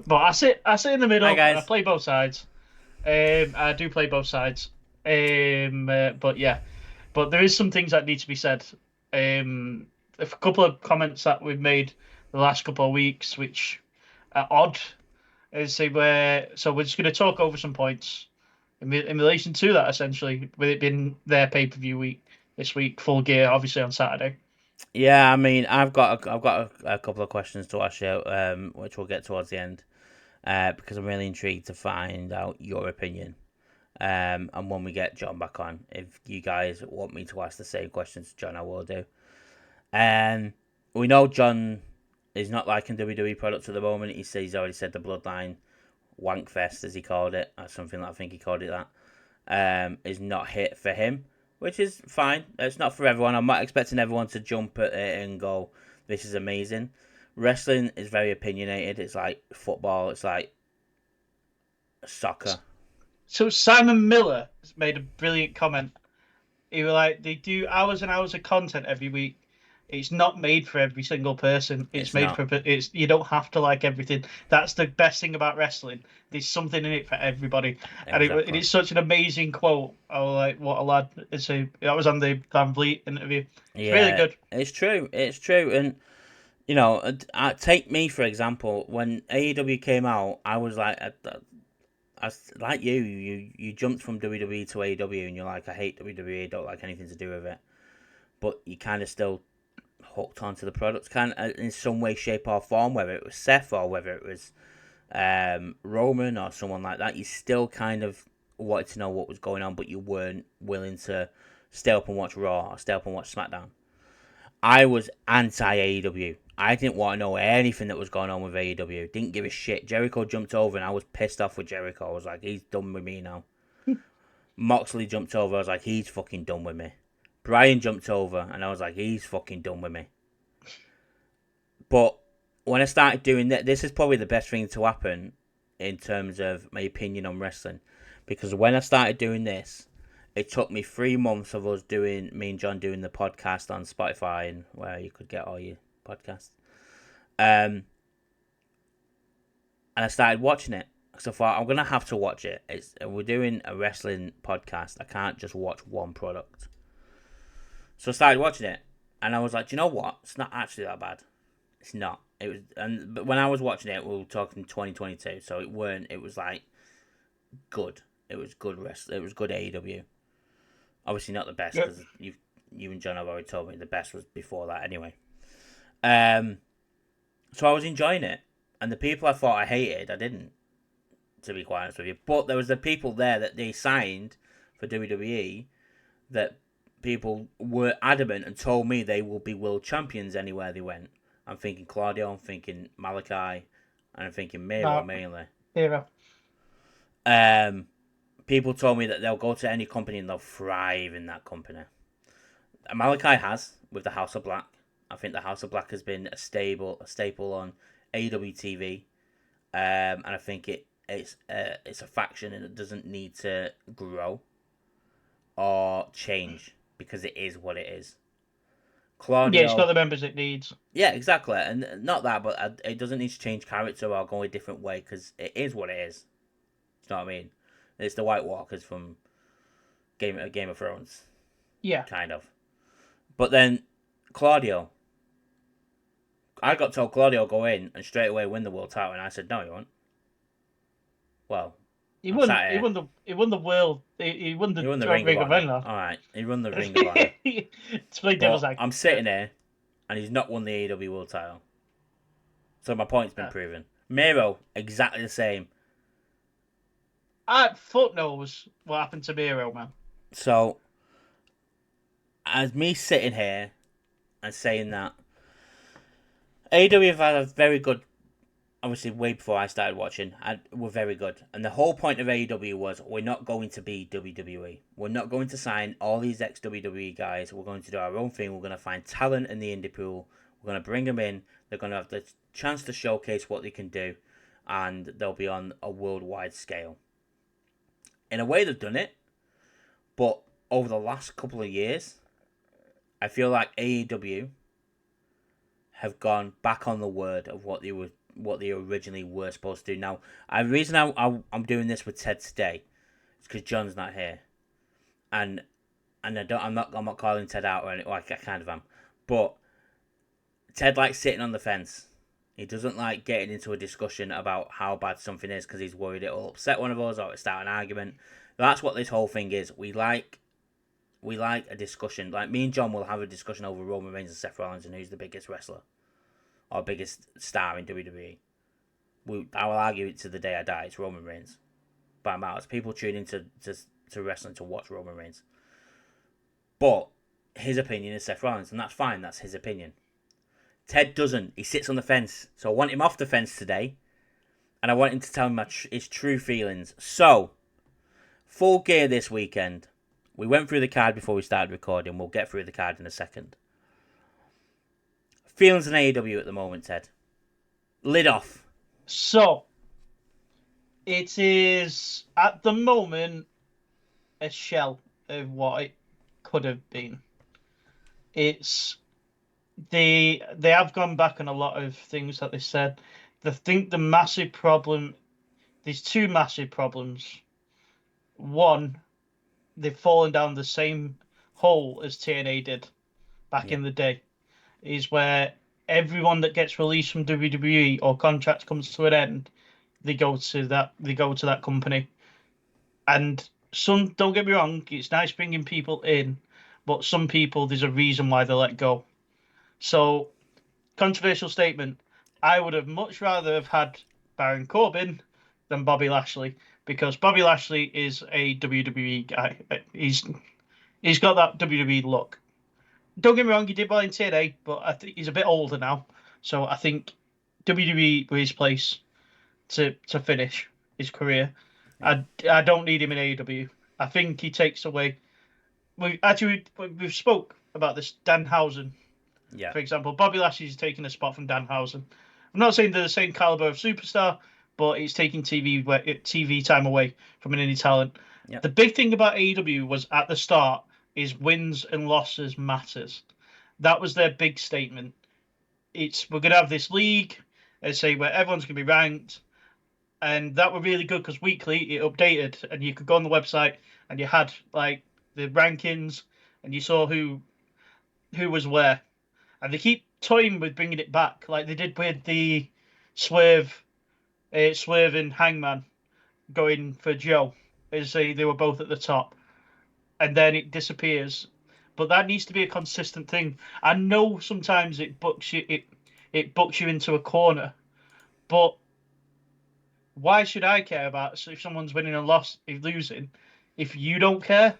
but I sit in the middle.
Hi, guys.
I play both sides. I do play both sides. But yeah, but there is some things that need to be said. A couple of comments that we've made the last couple of weeks, which are odd. So we're just going to talk over some points in relation to that, essentially, with it being their pay-per-view week this week, Full Gear, obviously on Saturday.
Yeah, I mean, I've got a couple of questions to ask you, which we'll get towards the end, because I'm really intrigued to find out your opinion. And when we get John back on, if you guys want me to ask the same questions to John, I will do. And we know John is not liking WWE products at the moment. He's already said the Bloodline wankfest, as he called it, or something like I think he called it that, is not hit for him, which is fine. It's not for everyone. I'm not expecting everyone to jump at it and go, this is amazing. Wrestling is very opinionated. It's like football. It's like soccer.
So Simon Miller has made a brilliant comment. He was like, they do hours and hours of content every week. It's not made for every single person. It's made for you don't have to like everything. That's the best thing about wrestling. There's something in it for everybody. Exactly. And it's such an amazing quote. I was like, what a lad. That was on the Van Vliet interview. It's really good.
It's true. It's true. And, you know, take me, for example. When AEW came out, I was like, like you jumped from WWE to AEW and you're like, I hate WWE, don't like anything to do with it. But you kind of still hooked onto the product, kind of in some way, shape, or form, whether it was Seth or whether it was Roman or someone like that. You still kind of wanted to know what was going on, but you weren't willing to stay up and watch Raw or stay up and watch SmackDown. I was anti-AEW. I didn't want to know anything that was going on with AEW. Didn't give a shit. Jericho jumped over and I was pissed off with Jericho. I was like, he's done with me now. Moxley jumped over. I was like, he's fucking done with me. Brian jumped over and I was like, he's fucking done with me. But when I started doing that, this is probably the best thing to happen in terms of my opinion on wrestling. Because when I started doing this, it took me 3 months of me and John doing the podcast on Spotify and where you could get all your podcasts. And I started watching it. So I thought, I'm going to have to watch it. We're doing a wrestling podcast. I can't just watch one product. So I started watching it, and I was like, do you know what? It's not actually that bad. It's not. But when I was watching it, we were talking 2022, so it was like good. It was good wrestling. It was good AEW. Obviously not the best, because you and John have already told me the best was before that anyway. So I was enjoying it, and the people I thought I hated, I didn't, to be quite honest with you. But there was the people there that they signed for WWE that people were adamant and told me they will be world champions anywhere they went. I'm thinking Claudio, I'm thinking Malachi, and I'm thinking Miro mainly.
Miro.
People told me that they'll go to any company and they'll thrive in that company. Malachi has, with the House of Black. I think the House of Black has been a staple on AEW TV. And I think it's a faction and it doesn't need to grow or change, because it is what it is. Claudio,
yeah, it's got the members it needs.
Yeah, exactly. And not that, but it doesn't need to change character or go a different way, because it is what it is. You know what I mean? It's the White Walkers from Game of Thrones.
Yeah.
Kind of. But then, Claudio. I got told Claudio go in and straight away win the world title, and I said, no, you won't. Well,
He
I'm
won.
sat
He
here.
won the. He won the world. He won the
He won the Ring of
Ring of
Honor.
Honor.
All right, he won the Ring of Honor.
To play devil's
But
advocate.
I'm sitting here, and he's not won the AEW World Title. So my point's been
Yeah.
proven. Miro, exactly the same.
Fuck knows what happened to Miro, man.
So, as me sitting here and saying that, AEW have had a very good, obviously way before I started watching, and were very good. And the whole point of AEW was, we're not going to be WWE. We're not going to sign all these ex-WWE guys. We're going to do our own thing. We're going to find talent in the indie pool. We're going to bring them in. They're going to have the chance to showcase what they can do. And they'll be on a worldwide scale. In a way, they've done it. But over the last couple of years, I feel like AEW have gone back on the word of what they originally were supposed to do. Now, the reason I'm doing this with Ted today is because John's not here, and I'm not calling Ted out or anything. Like, I kind of am, but Ted likes sitting on the fence. He doesn't like getting into a discussion about how bad something is because he's worried it'll upset one of us or it'll start an argument. That's what this whole thing is. We like a discussion. Like, me and John will have a discussion over Roman Reigns and Seth Rollins and who's the biggest wrestler or biggest star in WWE. I will argue it to the day I die. It's Roman Reigns. By miles. People tune into to wrestling to watch Roman Reigns. But his opinion is Seth Rollins, and that's fine. That's his opinion. Ted doesn't. He sits on the fence. So I want him off the fence today, and I want him to tell me his true feelings. So, Full Gear this weekend. We went through the card before we started recording. We'll get through the card in a second. Feelings in AEW at the moment, Ted. Lid off.
So, it is at the moment a shell of what it could have been. It's they have gone back on a lot of things that they said. I think the massive problem, there's two massive problems. One, they've fallen down the same hole as TNA did back in the day, is where everyone that gets released from WWE or contract comes to an end, they go to that company. And some, don't get me wrong, it's nice bringing people in, but some people, there's a reason why they let go. So, controversial statement, I would have much rather have had Baron Corbin than Bobby Lashley, because Bobby Lashley is a WWE guy. He's got that WWE look. Don't get me wrong, he did well in TNA, but I think he's a bit older now. So I think WWE was his place to finish his career.
Yeah.
I don't need him in AEW. I think he takes away. We've spoke about this. Danhausen,
Yeah.
for example, Bobby Lashley's taking a spot from Danhausen. I'm not saying they're the same caliber of superstar, but it's taking TV time away from an indie talent.
Yep.
The big thing about AEW was at the start is wins and losses matters. That was their big statement. We're gonna have this league, let's say, where everyone's gonna be ranked, and that were really good because weekly it updated, and you could go on the website and you had like the rankings, and you saw who was where, and they keep toying with bringing it back, like they did with the Swerve and Hangman going for Joe, as they were both at the top, and then it disappears. But that needs to be a consistent thing. I know sometimes it books you into a corner, but why should I care about if someone's winning or losing, if you don't care?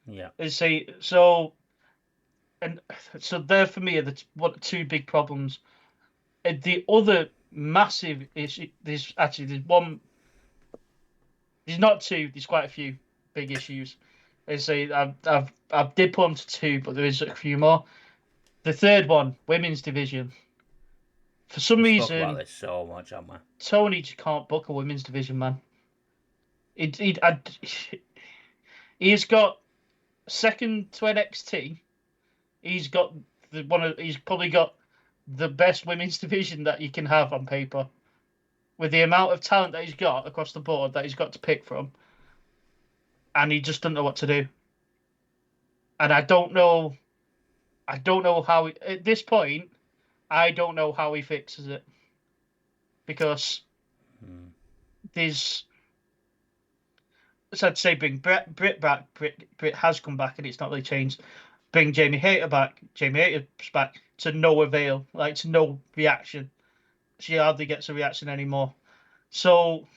Yeah.
So, and so there for me are the two big problems. And the other massive issue, there's one. There's not two. There's quite a few big issues. I did put them to two, but there is a few more. The third one, women's division. For some
We spoke about
reason,
this so much, haven't we?
Tony just can't book a women's division, man. He's got second to NXT. He's got He's probably got the best women's division that you can have on paper, with the amount of talent that he's got across the board that he's got to pick from, and he just doesn't know what to do. And I don't know how at this point. I don't know how he fixes it, because there's So I'd say bring Britt back. Britt has come back, and it's not really changed. Bring Jamie Hayter back. Jamie Hayter's back to no avail, like to no reaction. She hardly gets a reaction anymore. So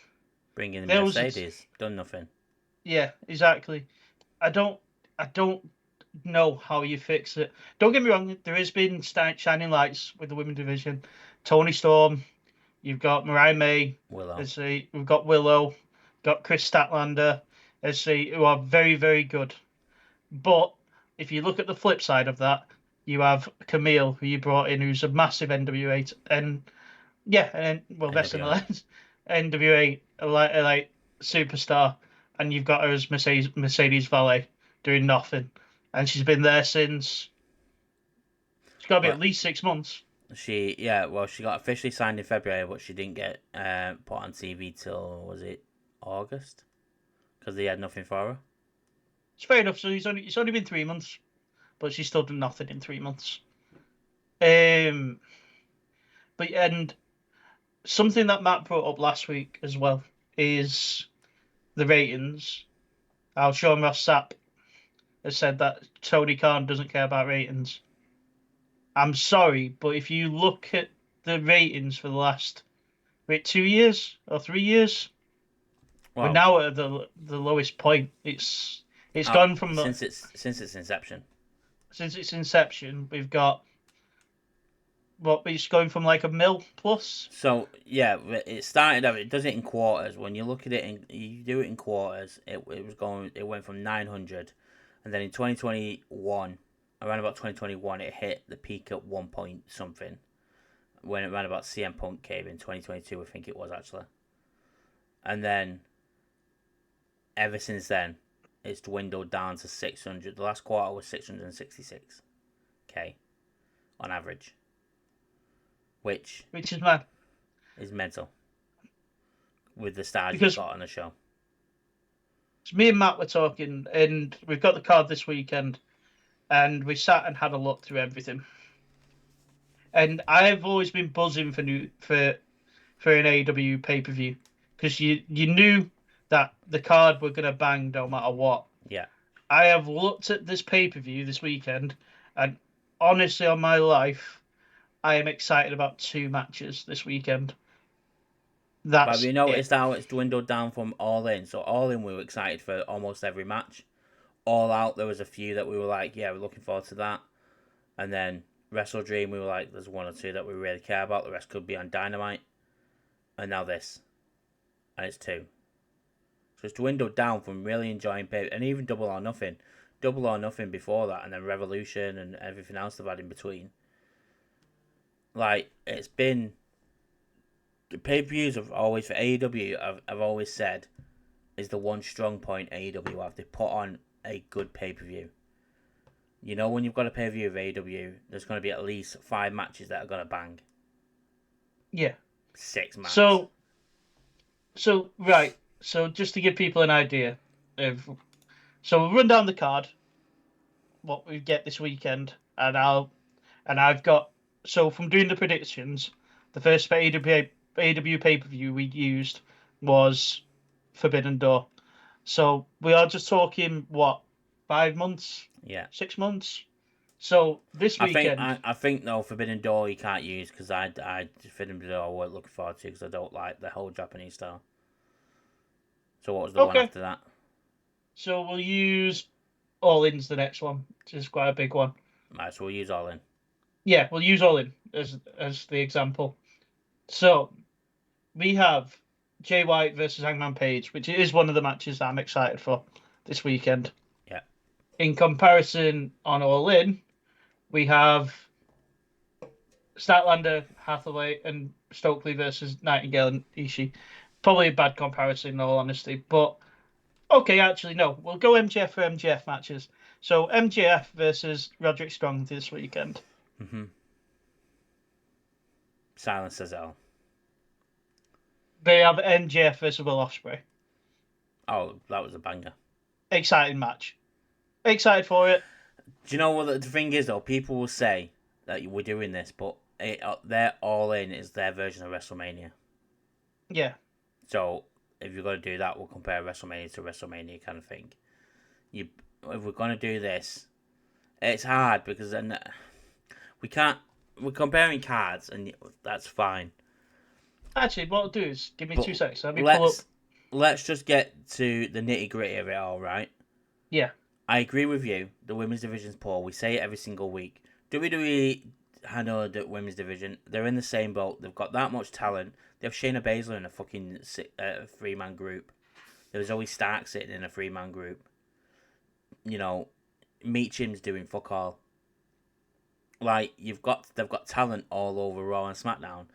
Bring in
there was,
Mercedes. Done nothing.
yeah, exactly. I don't know how you fix it. Don't get me wrong. There has been shining lights with the women's division. Tony Storm. You've got Mariah May.
Willow.
We've got Willow. Got Chris Statlander. Who are very, very good. But if you look at the flip side of that, you have Camille, who you brought in, who's a massive NWA and wrestling
NWA.
NWA like superstar, and you've got her as Mercedes Valet doing nothing, and she's been there since. It's got to be
But
at least 6 months.
she got officially signed in February, but she didn't get put on TV till, was it August? Because they had nothing for her.
It's fair enough. So it's only been 3 months, but she's still done nothing in 3 months. And something that Matt brought up last week as well is the ratings. How Sean Ross Sapp has said that Tony Khan doesn't care about ratings. I'm sorry, but if you look at the ratings for the last 2 years or 3 years,
Well,
we're now at the lowest point. It's gone from
since its inception.
Since its inception. We've got it's going from like 1 mil plus.
So yeah, it started out. It does it in quarters. When you look at it, you do it in quarters. It went from 900, and then in 2021, around about 2021, it hit the peak at 1 point something. When around about CM Punk came in 2022, I think it was actually, and then ever since then, it's dwindled down to 600. The last quarter was 666k on average, which
Is mad.
is mental with the stars
Because
you've got on the show.
me and Matt were talking, and we've got the card this weekend, and we sat and had a look through everything. And I've always been buzzing for an AEW pay-per-view because you knew that the card were gonna bang no matter what.
Yeah.
I have looked at this pay-per-view this weekend, and honestly, on my life, I am excited about 2 matches this weekend.
But have you noticed how it's dwindled down from All In? So All In, we were excited for almost every match. All Out, there was a few that we were like, yeah, we're looking forward to that. And then Wrestle Dream, we were like, there's 1 or 2 that we really care about. The rest could be on Dynamite. And now this. And it's 2. So it's dwindled down from really enjoying pay, and even Double or Nothing. Double or Nothing before that, and then Revolution and everything else they've had in between. Like, it's been... The pay-per-views have always, for AEW, I've always said, is the one strong point AEW have. They put on a good pay-per-view. You know, when you've got a pay-per-view of AEW, there's going to be at least 5 matches that are going to bang.
Yeah.
6 matches.
Right. So just to give people an idea so we'll run down the card, what we get this weekend, and I've got, so from doing the predictions, the first AEW pay-per-view we used was Forbidden Door. So we are just talking, 5 months?
Yeah.
6 months? So this weekend...
I think, though, Forbidden Door you can't use, because I Forbidden Door I weren't looking forward to, because I don't like the whole Japanese style. So what was the one after that?
So we'll use All In's the next one, which is quite a big one.
Right, so we'll use All In.
Yeah, we'll use All In as the example. So we have Jay White versus Hangman Page, which is one of the matches that I'm excited for this weekend.
Yeah.
In comparison, on All In, we have Statlander, Hathaway, and Stokely versus Nightingale and Ishii. Probably a bad comparison, in all honesty. But, okay, actually, no. We'll go MJF for MJF matches. So, MJF versus Roderick Strong this weekend.
Mm-hmm. Silence says all.
They have MJF versus Will Ospreay.
Oh, that was a banger.
Exciting match. Excited for it.
Do you know what the thing is, though? People will say that we're doing this, but they're All In is their version of WrestleMania.
Yeah.
So if you're going to do that, we'll compare WrestleMania to WrestleMania kind of thing. If we're going to do this, it's hard because then we can't. We're comparing cards, and that's fine.
Actually, what I'll do is give me
But
2 seconds. Let me pull up.
Let's just get to the nitty gritty of it all, right?
Yeah.
I agree with you. The women's division's poor. We say it every single week. WWE handle the women's division. They're in the same boat. They've got that much talent. They have Shayna Baszler in a fucking 3-man group. There was always Stark sitting in a 3-man group. You know, Meachem's doing fuck all. Like they've got talent all over Raw and SmackDown.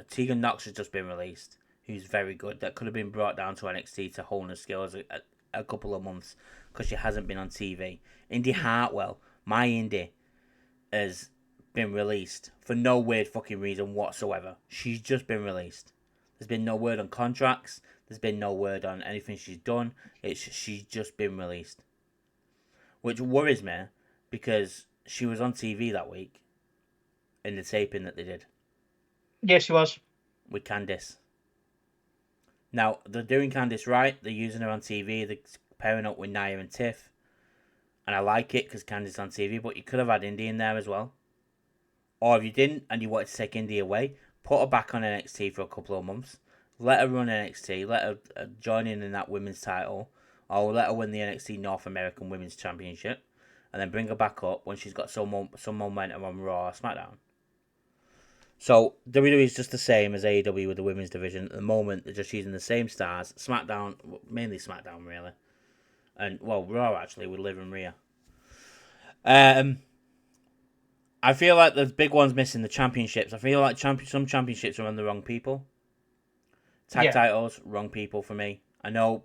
Tegan Knox has just been released, who's very good. That could have been brought down to NXT to hone her skills a couple of months because she hasn't been on TV. Indy Hartwell, my Indy, has been released for no weird fucking reason whatsoever. She's just been released. There's been no word on contracts. There's been no word on anything she's done. She's just been released, which worries me because she was on TV that week in the taping that they did.
Yes, she was.
With Candice. Now, they're doing Candice right. They're using her on TV. They're pairing up with Nia and Tiff. And I like it because Candice on TV, but you could have had Indy in there as well. Or if you didn't and you wanted to take Indy away, put her back on NXT for a couple of months. Let her run NXT. Let her join in that women's title. Or let her win the NXT North American Women's Championship. And then bring her back up when she's got some momentum on Raw or SmackDown. So, WWE is just the same as AEW with the women's division. At the moment, they're just using the same stars. SmackDown, mainly SmackDown, really. And, well, Raw, actually, with Liv and Rhea. I feel like the big one's missing the championships. I feel like some championships are on the wrong people. Tag titles, wrong people for me. I know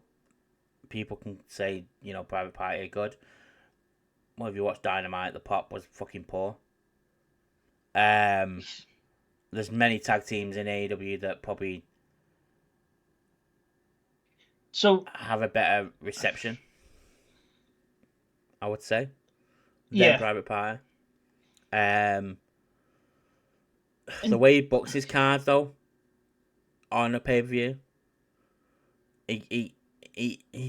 people can say, Private Party are good. Well, if you watch Dynamite, the pop was fucking poor. There's many tag teams in AEW that probably have a better reception, I would say, than Private Party. The way he books his cards, though, on a pay-per-view, he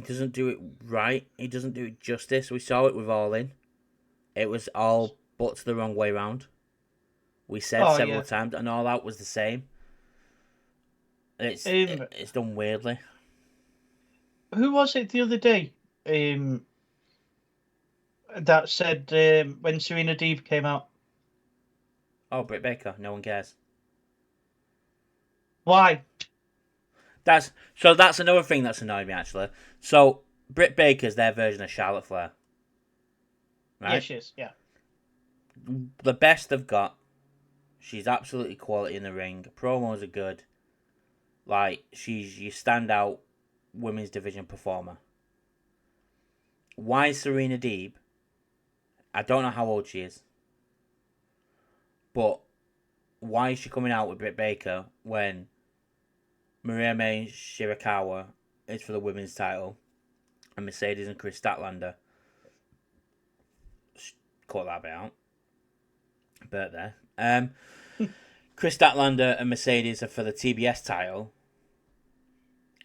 doesn't do it right. He doesn't do it justice. We saw it with All In. It was all booked the wrong way round. We said several times, and All Out was the same. It's done weirdly.
Who was it the other day that said when Serena Deeb came out?
Oh, Britt Baker. No one cares.
Why?
That's another thing that's annoyed me, actually. So, Britt Baker's their version of Charlotte Flair. Right?
Yeah, she is, yeah.
The best they've got. She's absolutely quality in the ring. Promos are good. Like, she's your standout women's division performer. Why Serena Deeb? I don't know how old she is. But why is she coming out with Britt Baker when Maria May Shirakawa is for the women's title and Mercedes and Chris Statlander? Cut that bit out. Bert there. Chris Statlander and Mercedes are for the TBS title.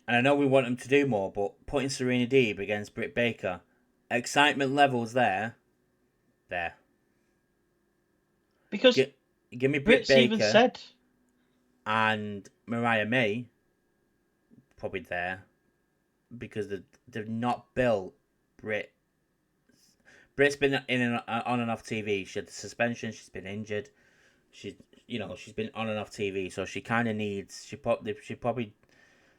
And I know we want them to do more, but putting Serena Deeb against Britt Baker, excitement levels there.
Because
give me Britt Baker
even said,
and Mariah May, probably there, because they've not built Britt. Britt's been in and on and off TV. She had the suspension. She's been injured. She's been on and off TV, so she kind of needs. She probably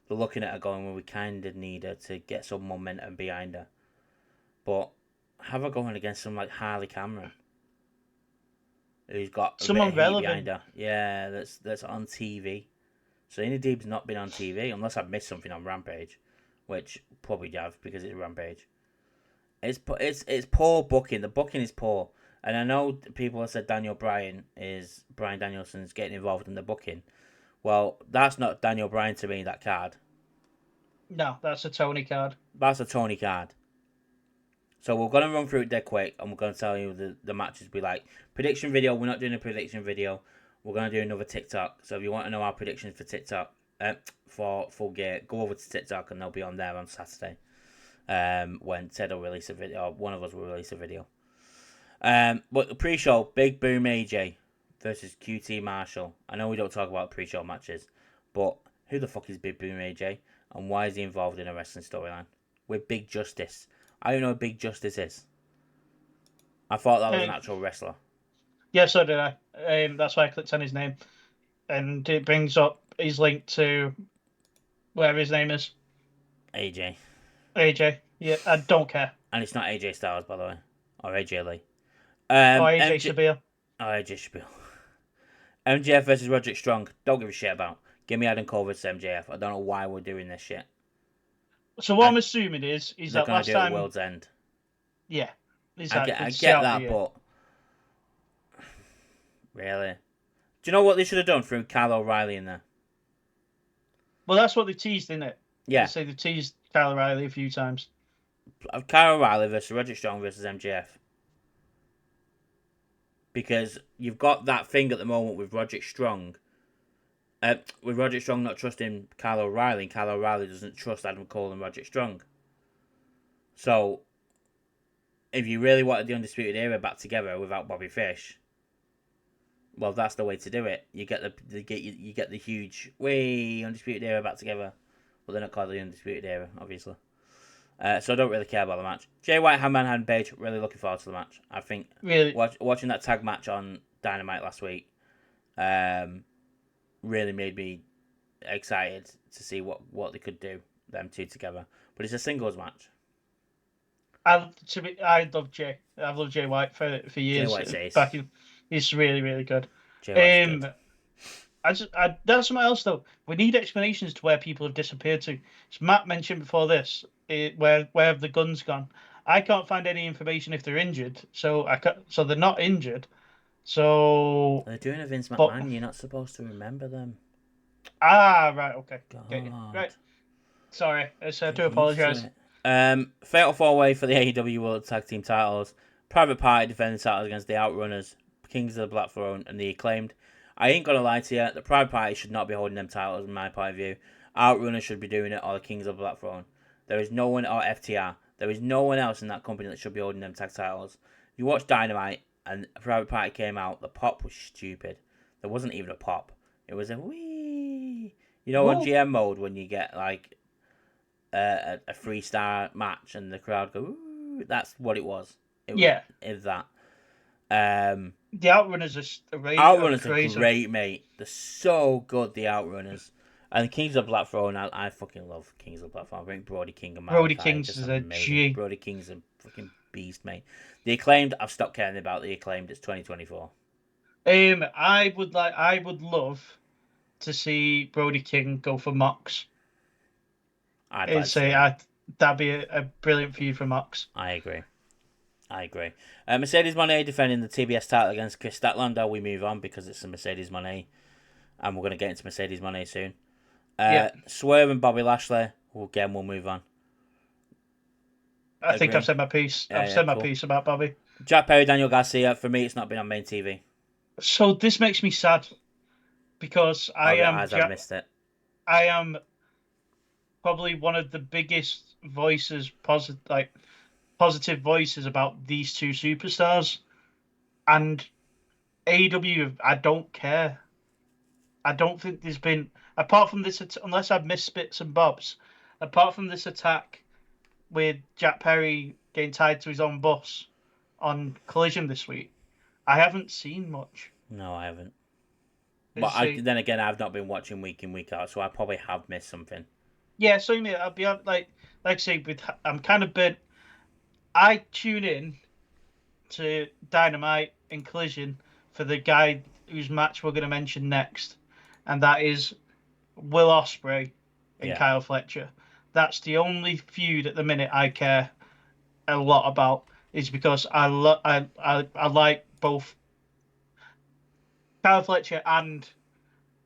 they're looking at her going, well, we kind of need her to get some momentum behind her. But have her going against some like Harley Cameron, who's got
someone relevant
behind her. Yeah, that's on TV. So Serena Deeb's not been on TV unless I've missed something on Rampage, which probably have because it's Rampage. It's poor booking. The booking is poor. And I know people have said Brian Danielson's getting involved in the booking. Well, that's not Daniel Bryan to me, that card.
No, that's a Tony card.
That's a Tony card. So we're going to run through it dead quick, and we're going to tell you the matches be like. Prediction video, we're not doing a prediction video. We're going to do another TikTok. So if you want to know our predictions for TikTok, for Full Gear, go over to TikTok and they'll be on there on Saturday. When Ted will release a video, or one of us will release a video. But the pre-show, Big Boom AJ versus QT Marshall. I know we don't talk about pre-show matches, but who the fuck is Big Boom AJ, and why is he involved in a wrestling storyline with Big Justice? I don't know who Big Justice is. I thought that was an actual wrestler.
Yeah, so did I. That's why I clicked on his name, and it brings up his link to whatever his name is.
AJ.
AJ. Yeah, I don't care.
And it's not AJ Styles, by the way, or AJ Lee.
Or AJ Sabir.
Oh, AJ Sabir. MJF versus Roderick Strong. Don't give a shit about. Give me Adam Cole versus MJF. I don't know why we're doing this shit.
So what I'm assuming is that last
do
time.
World's End.
Yeah, exactly.
I get that, but really, do you know what they should have done? Threw Kyle O'Reilly in there.
Well, that's what they teased, isn't it?
Yeah.
They teased Kyle O'Reilly a few times.
Kyle O'Reilly versus Roderick Strong versus MJF. Because you've got that thing at the moment with Roderick Strong. With Roderick Strong not trusting Kyle O'Reilly, and Kyle O'Reilly doesn't trust Adam Cole and Roderick Strong. So, if you really wanted the Undisputed Era back together without Bobby Fish, well, that's the way to do it. You get the huge Undisputed Era back together. Well, they're not called the Undisputed Era, obviously. So I don't really care about the match. Jay White, Hangman Page, really looking forward to the match. I think
really
watching that tag match on Dynamite last week really made me excited to see what they could do, them two together. But it's a singles match.
I love Jay. I've loved Jay White for years.
Jay White's ace.
He's really, really good.
Jay White's good.
That's something else though. We need explanations to where people have disappeared to. As Matt mentioned before this, where have the guns gone? I can't find any information if they're injured. So they're not injured. So
they're doing a Vince McMahon. You're not supposed to remember them.
Ah, right, okay.
God.
Right. Sorry, I do apologise.
Fatal 4-way for the AEW World Tag Team titles. Private Party defending the titles against the Outrunners, Kings of the Black Throne, and the Acclaimed. I ain't gonna lie to you, the Private Party should not be holding them titles in my point of view. Outrunners should be doing it, or the Kings of the Black Throne. There is no one, or FTR. There is no one else in that company that should be holding them tag titles. You watch Dynamite, and a Private Party came out, the pop was stupid. There wasn't even a pop. It was a wee. You know, on GM mode, when you get like a 3-star match and the crowd go, ooh, that's what it was. It was that.
The Outrunners are
great, mate. They're so good, the Outrunners. And the Kings of Black Throne, I fucking love Kings of Black Throne. I think Brody King and
Brody King's is a G.
Brody King's a fucking beast, mate. The Acclaimed, I've stopped caring about the Acclaimed. It's 2024.
I would love to see Brody King go for Mox. That'd be a brilliant feud for Mox.
I agree. Mercedes Moné defending the TBS title against Chris Statlander. We move on because it's a Mercedes Moné, and we're going to get into Mercedes Moné soon. Swerve and Bobby Lashley. Again, we'll move on.
I think I've said my piece. I've said my piece about Bobby.
Jack Perry, Daniel Garcia. For me, it's not been on main TV.
So this makes me sad because
I've missed it.
I am probably one of the biggest voices, positive voices about these two superstars, and AEW. I don't care. I don't think there's been, apart from this, unless I've missed bits and bobs, apart from this attack with Jack Perry getting tied to his own bus on Collision this week, I haven't seen much.
No, I haven't. But then again, I've not been watching week in, week out, so I probably have missed something.
Yeah, so I'll be like I say, I'm kind of burnt. I tune in to Dynamite and Collision for the guy whose match we're going to mention next, and that is Will Ospreay and Kyle Fletcher. That's the only feud at the minute I care a lot about, is because I like both Kyle Fletcher and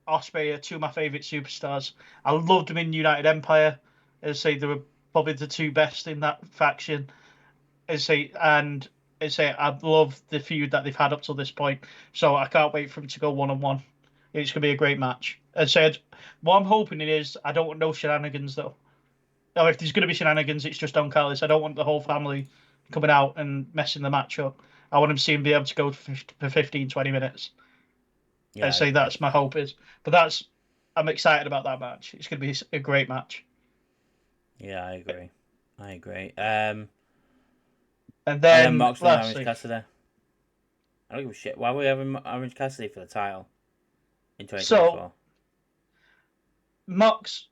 Ospreay are two of my favourite superstars. I loved them in United Empire. As I say, they were probably the two best in that faction. I love the feud that they've had up to this point. So I can't wait for them to go one-on-one. It's going to be a great match. And said, what I'm hoping it is, I don't want no shenanigans though. Or if there's going to be shenanigans, it's just Don Callis. I don't want the whole family coming out and messing the match up. I want him to see him be able to go for 15, 20 minutes.
Yeah,
I'd say that's my hope is. But I'm excited about that match. It's going to be a great match.
Yeah, I agree.
And
And
then
then Moxley and Orange
lastly,
Cassidy. I don't give a shit. Why were we having Orange Cassidy for the title in 2024?
so Mox.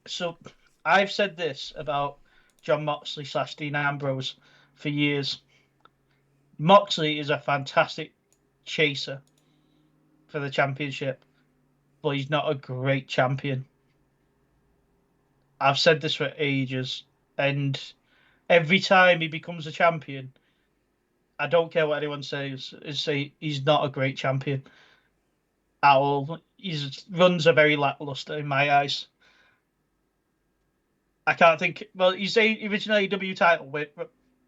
So I've said this about John Moxley / Dean Ambrose for years. Moxley is a fantastic chaser for the championship, but he's not a great champion. I've said this for ages, and every time he becomes a champion, I don't care what anyone says, is say he's not a great champion at all. His runs are very lackluster in my eyes. I can't think. Well, you say original AEW title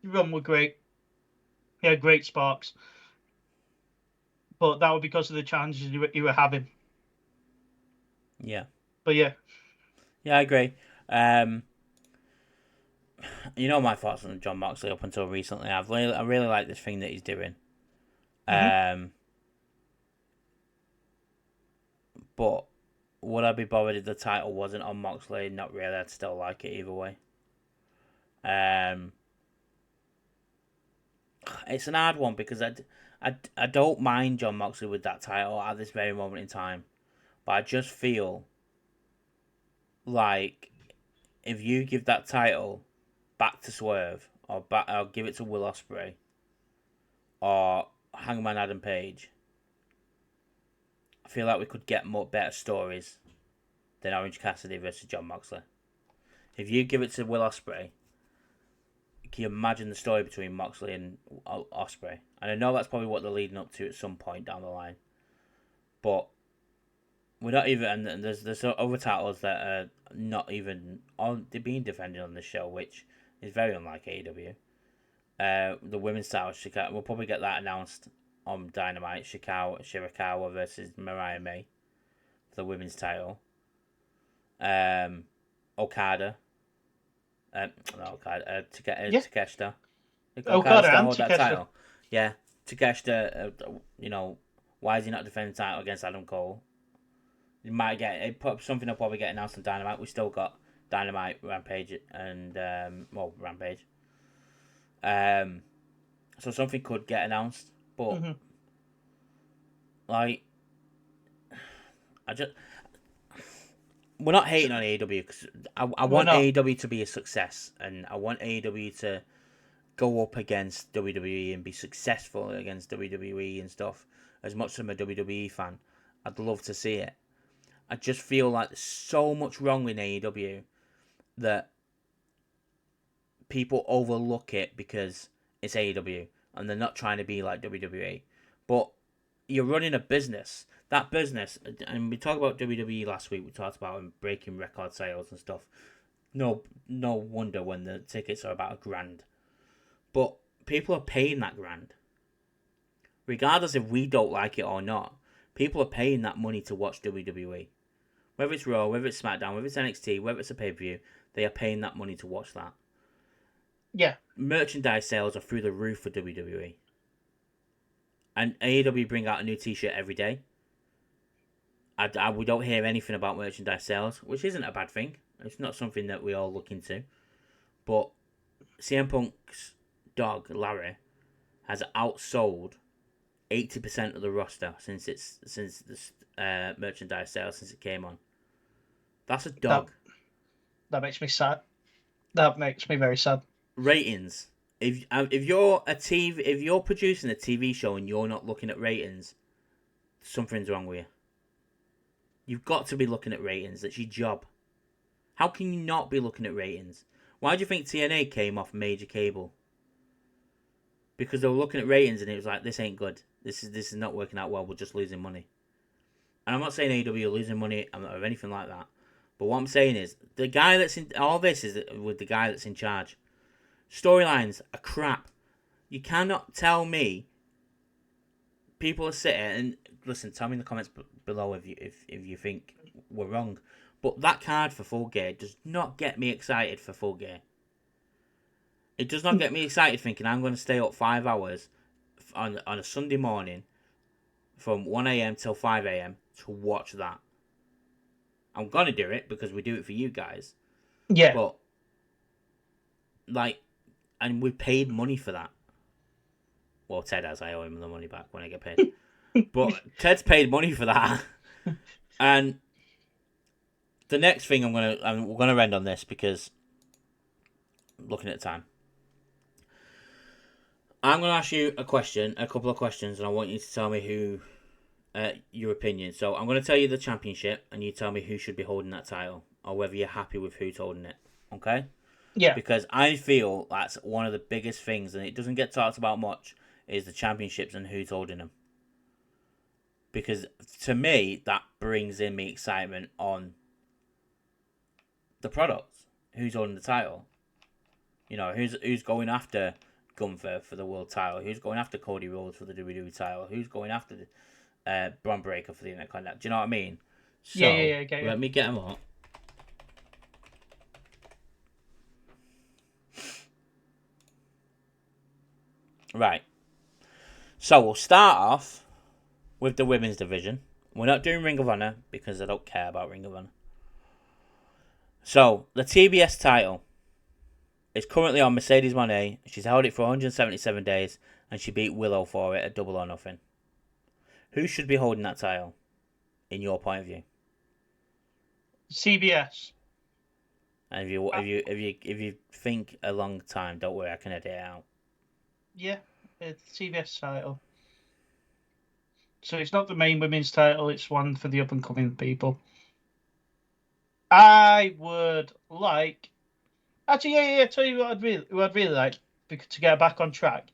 run were great. He had great sparks, but that was because of the challenges you were having.
Yeah.
But yeah.
Yeah, I agree. You know my thoughts on John Moxley up until recently. I really like this thing that he's doing. But would I be bothered if the title wasn't on Moxley? Not really. I'd still like it either way. It's an hard one because I don't mind John Moxley with that title at this very moment in time, but I just feel like if you give that title back to Swerve or give it to Will Ospreay or Hangman Adam Page, I feel like we could get more better stories than Orange Cassidy versus John Moxley. If you give it to Will Ospreay, can you imagine the story between Moxley and Ospreay? And I know that's probably what they're leading up to at some point down the line, but we're not even. And there's other titles that are not even on. They're being defended on the show, which is very unlike AEW. The women's title, we'll probably get that announced on Dynamite. Shirakawa versus Mariah May for the women's title. Okada. Takeshita.
Okada and
hold that
Takeshita.
title. Yeah, Takeshita. Why is he not defending the title against Adam Cole? You might get something. Will probably get announced on Dynamite. We still got Dynamite, Rampage, and Rampage. So something could get announced, but like, we're not hating on AEW because I want AEW to be a success, and I want AEW to go up against WWE and be successful against WWE and stuff. As much as I'm a WWE fan, I'd love to see it. I just feel like there's so much wrong in AEW that people overlook it because it's AEW and they're not trying to be like WWE. But you're running a business. That business, and we talked about WWE last week, we talked about them breaking record sales and stuff. No wonder when the tickets are about $1,000. But people are paying that $1,000. Regardless if we don't like it or not, people are paying that money to watch WWE. Whether it's Raw, whether it's SmackDown, whether it's NXT, whether it's a pay-per-view, they are paying that money to watch that.
Yeah.
Merchandise sales are through the roof for WWE. And AEW bring out a new t-shirt every day. We don't hear anything about merchandise sales, which isn't a bad thing. It's not something that we all look into. But CM Punk's dog, Larry, has outsold 80% of the roster since the merchandise sales since it came on. That's a dog.
That makes me sad. That makes me very sad.
Ratings. If you're if you're producing a TV show and you're not looking at ratings, something's wrong with you. You've got to be looking at ratings. That's your job. How can you not be looking at ratings? Why do you think TNA came off major cable? Because they were looking at ratings and it was like, this ain't good. This is not working out well. We're just losing money. And I'm not saying AEW are losing money or anything like that. But what I'm saying is, the guy that's in all this is with the guy that's in charge. Storylines are crap. You cannot tell me people are sitting and listen. Tell me in the comments below if you think were wrong. But that card for Full Gear does not get me excited for Full Gear. It does not get me excited thinking I'm going to stay up 5 hours on a Sunday morning from 1 a.m. till 5 a.m. to watch that. I'm going to do it because we do it for you guys.
Yeah.
But, like, and we paid money for that. Well, Ted has. I owe him the money back when I get paid. But Ted's paid money for that. And the next thing we're gonna end on this because I'm looking at the time. I'm gonna ask you a couple of questions, and I want you to tell me your opinion. So I'm gonna tell you the championship, and you tell me who should be holding that title, or whether you're happy with who's holding it. Okay?
Yeah.
Because I feel that's one of the biggest things, and it doesn't get talked about much, is the championships and who's holding them. Because to me, that brings in me excitement on the products. Who's holding the title? You know, who's going after Gunther for the world title? Who's going after Cody Rhodes for the WWE title? Who's going after Braun Breaker for the Intercontinental? Do you know what I mean? So,
yeah. Okay,
let me get them up. Right. So we'll start off with the women's division. We're not doing Ring of Honor because I don't care about Ring of Honor. So the TBS title is currently on Mercedes Moné. She's held it for 177 days and she beat Willow for it at Double or Nothing. Who should be holding that title, in your point of view?
CBS.
And if you think a long time, don't worry, I can edit it out.
Yeah, it's CBS title. So it's not the main women's title, it's one for the up-and-coming people. I would like... Actually, yeah, tell you what I'd really like, to get back on track.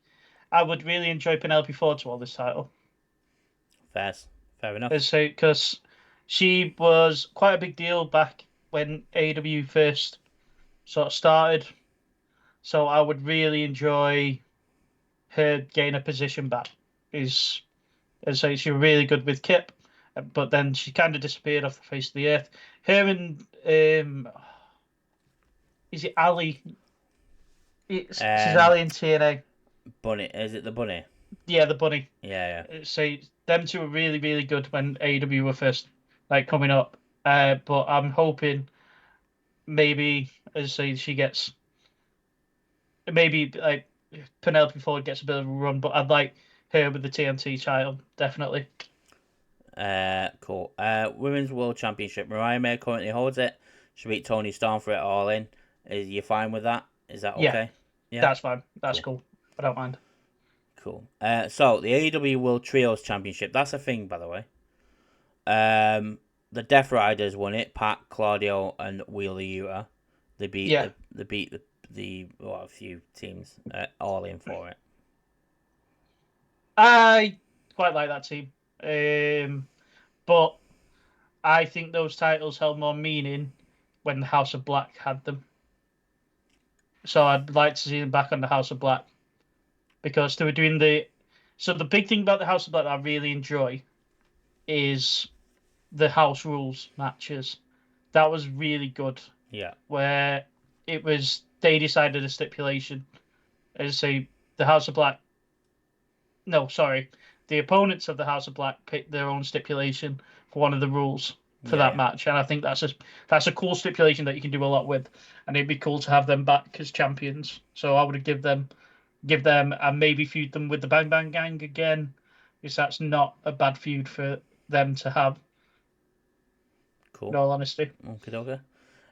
I would really enjoy Penelope Ford to hold this title.
Fair enough.
Because she was quite a big deal back when AEW first sort of started. So I would really enjoy her getting a position back. She was really good with Kip, but then she kind of disappeared off the face of the earth. Her and is it Ali? She's Ali in TNA.
Bunny, is it the Bunny?
Yeah, the Bunny.
Yeah.
So them two were really, really good when AEW were first coming up. But I'm hoping maybe, as I say, she gets maybe Penelope Ford gets a bit of a run, but I'd like her with the TNT title, definitely.
Cool. Women's World Championship. Mariah May currently holds it. She beat Toni Storm for it all in. Is you fine with that? Is that okay?
Yeah, that's fine. That's cool. I don't mind.
Cool. So the AEW World Trios Championship. That's a thing, by the way. The Death Riders won it. Pat, Claudio, and Wheeler Yuta. They beat a few teams all in for it.
I quite like that team, but I think those titles held more meaning when the House of Black had them. So I'd like to see them back on the House of Black because they were doing So the big thing about the House of Black that I really enjoy is the House Rules matches. That was really good.
Yeah.
Where they decided a stipulation. As I say, the House of Black. No, sorry. The opponents of the House of Black picked their own stipulation for one of the rules for that match, and I think that's a cool stipulation that you can do a lot with, and it'd be cool to have them back as champions. So I would give them, and maybe feud them with the Bang Bang Gang again, because that's not a bad feud for them to have.
Cool.
In all honesty.
Okay.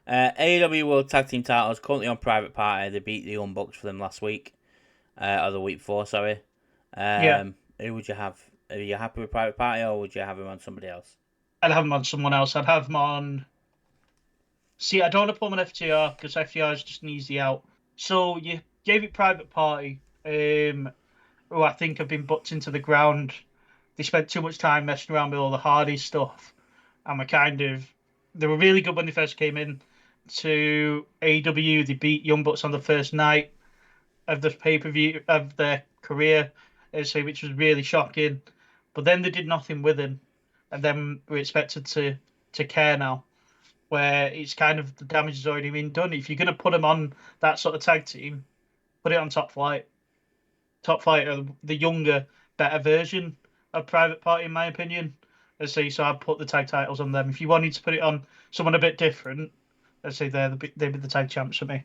AEW World Tag Team titles currently on Private Party. They beat the Unboxed for them last week, or the week before. Sorry. Who would you have? Are you happy with Private Party, or would you have him on somebody else?
I'd have him on someone else. I'd have him on... See, I don't want to put him on FTR, because FTR is just an easy out. So you gave it Private Party, who I think have been booked into the ground. They spent too much time messing around with all the Hardy stuff. And they were really good when they first came in to AEW. They beat Young Bucks on the first night of the pay-per-view of their career, which was really shocking. But then they did nothing with him. And then we're expected to to care now, where it's kind of the damage has already been done. If you're going to put them on that sort of tag team, put it on Top Flight. Top Flight are the younger, better version of Private Party, in my opinion. Let's say, so I'd put the tag titles on them. If you wanted to put it on someone a bit different, let's say they'd be the tag champs for me.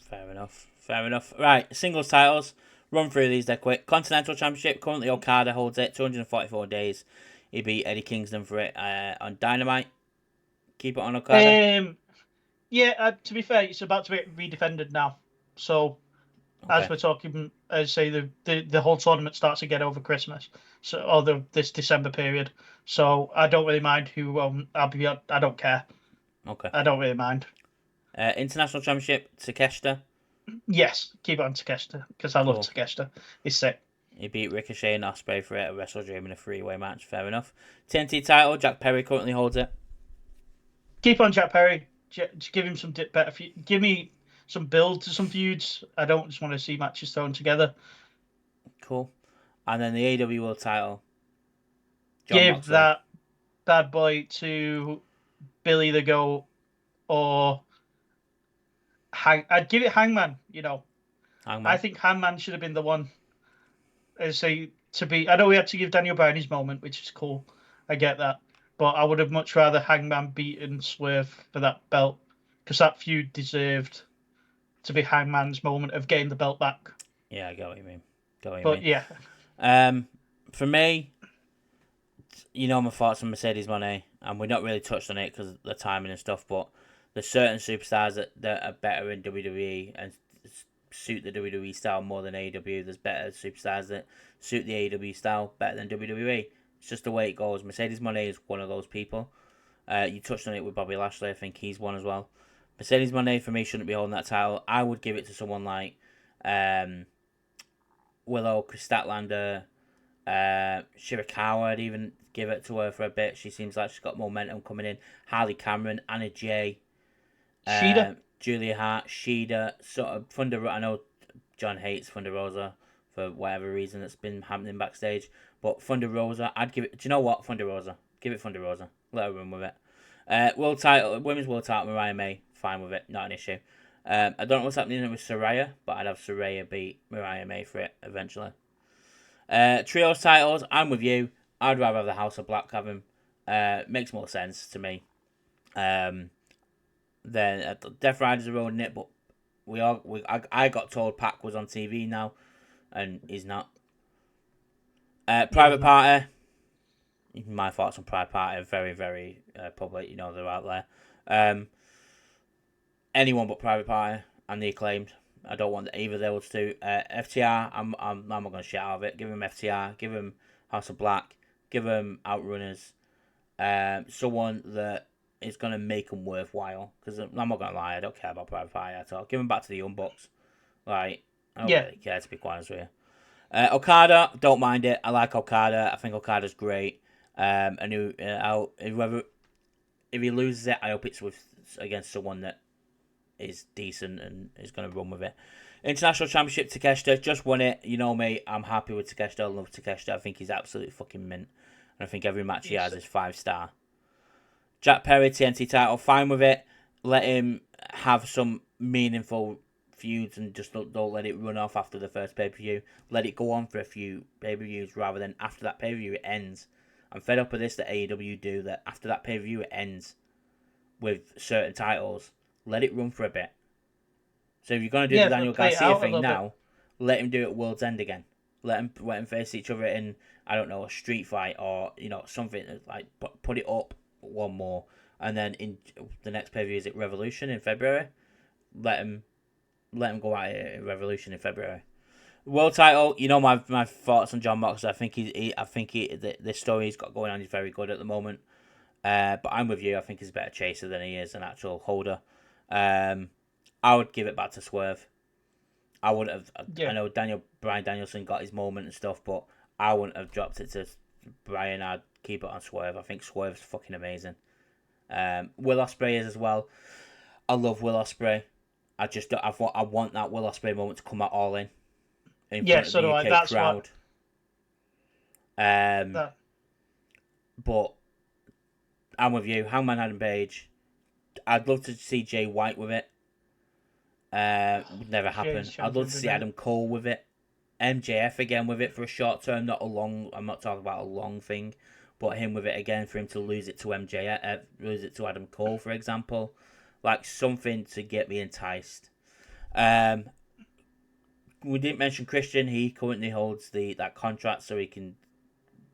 Fair enough. Fair enough. Right, singles titles. Run through these, they're quick. Continental Championship, currently Okada holds it, 244 days. He beat Eddie Kingston for it on Dynamite. Keep it on Okada.
Yeah, to be fair, it's about to be redefended now. So, as we're talking, say the whole tournament starts again over Christmas, this December period. So I don't really mind who I don't care.
Okay.
I don't really mind.
International Championship, Takeshita.
Yes, keep it on Takeshita because I love Takeshita. He's sick.
He beat Ricochet and Ospreay for it at Wrestle Dream in a 3-way match. Fair enough. TNT title, Jack Perry currently holds it.
Keep on Jack Perry. Give him some better. Give me some build to some feuds. I don't just want to see matches thrown together.
Cool. And then the AEW World title.
Give Moxley. That bad boy to Billy the Goat or I'd give it Hangman. Hangman. I think Hangman should have been the one. I know we had to give Daniel Bryan his moment, which is cool. I get that. But I would have much rather Hangman beaten Swerve for that belt because that feud deserved to be Hangman's moment of getting the belt back.
Yeah, I get what you mean.
Yeah.
For me, my thoughts on Mercedes Moné, and we're not really touched on it because of the timing and stuff, but there's certain superstars that are better in WWE and suit the WWE style more than AEW. There's better superstars that suit the AEW style better than WWE. It's just the way it goes. Mercedes Moné is one of those people. You touched on it with Bobby Lashley. I think he's one as well. Mercedes Moné, for me, shouldn't be holding that title. I would give it to someone like Willow, Chris Statlander, Shirakawa. I'd even give it to her for a bit. She seems like she's got momentum coming in. Harley Cameron, Anna Jay,
Shida,
Julia Hart, Shida, sort of Thunder. I know John hates Thunder Rosa for whatever reason that's been happening backstage, but Thunder Rosa, I'd give it. Do you know what? Thunder Rosa, give it Thunder Rosa. Let her run with it. World title, women's world title, Mariah May, fine with it, not an issue. I don't know what's happening with Saraya, but I'd have Saraya beat Mariah May for it eventually. Trios titles, I'm with you. I'd rather have the House of Black have him. Makes more sense to me. Then Death Riders are owning it, but I got told Pac was on TV now, and he's not. Private Party. My thoughts on Private Party are very, very public. They're out there. Anyone but Private Party and the Acclaimed. I don't want either of those two. FTR, I'm not going to shit out of it. Give him FTR. Give him House of Black. Give him Outrunners. Someone that is going to make them worthwhile. Because I'm not going to lie, I don't care about Private Party at all. Give them back to the Young Bucks. I don't really care, to be quite honest with you. Okada, don't mind it. I like Okada. I think Okada's great. And if he loses it, I hope it's against someone that is decent and is going to run with it. International Championship, Takeshita just won it. You know me, I'm happy with Takeshita. I love Takeshita. I think he's absolutely fucking mint. And I think every match he has is 5-star. Jack Perry, TNT title, fine with it. Let him have some meaningful feuds and just don't let it run off after the first pay-per-view. Let it go on for a few pay-per-views rather than after that pay-per-view it ends. I'm fed up with this that AEW do, that after that pay-per-view it ends with certain titles. Let it run for a bit. So if you're going to do the Daniel Garcia thing now, let him do it at World's End again. Let him face each other in, I don't know, a street fight or, something like put it up one more. And then in the next pay-per-view, is it Revolution in February? Let him go at it in Revolution in February. World title, my thoughts on John Moxley. I think the story he's got going on is very good at the moment. But I'm with you. I think he's a better chaser than he is an actual holder. I would give it back to Swerve. I wouldn't have. I know Bryan Danielson got his moment and stuff, but I wouldn't have dropped it to Bryan. I'd keep it on Swerve. I think Swerve's fucking amazing. Will Ospreay is as well. I love Will Ospreay. I want that Will Ospreay moment to come out all in front of the UK crowd. But I'm with you. Hangman Adam Page. I'd love to see Jay White with it. Would never happen. I'd love to see Adam Cole with it. MJF again with it for a short term, not a long. I'm not talking about a long thing, but him with it again for him to lose it to MJF, lose it to Adam Cole, for example, like something to get me enticed. We didn't mention Christian. He currently holds that contract, so he can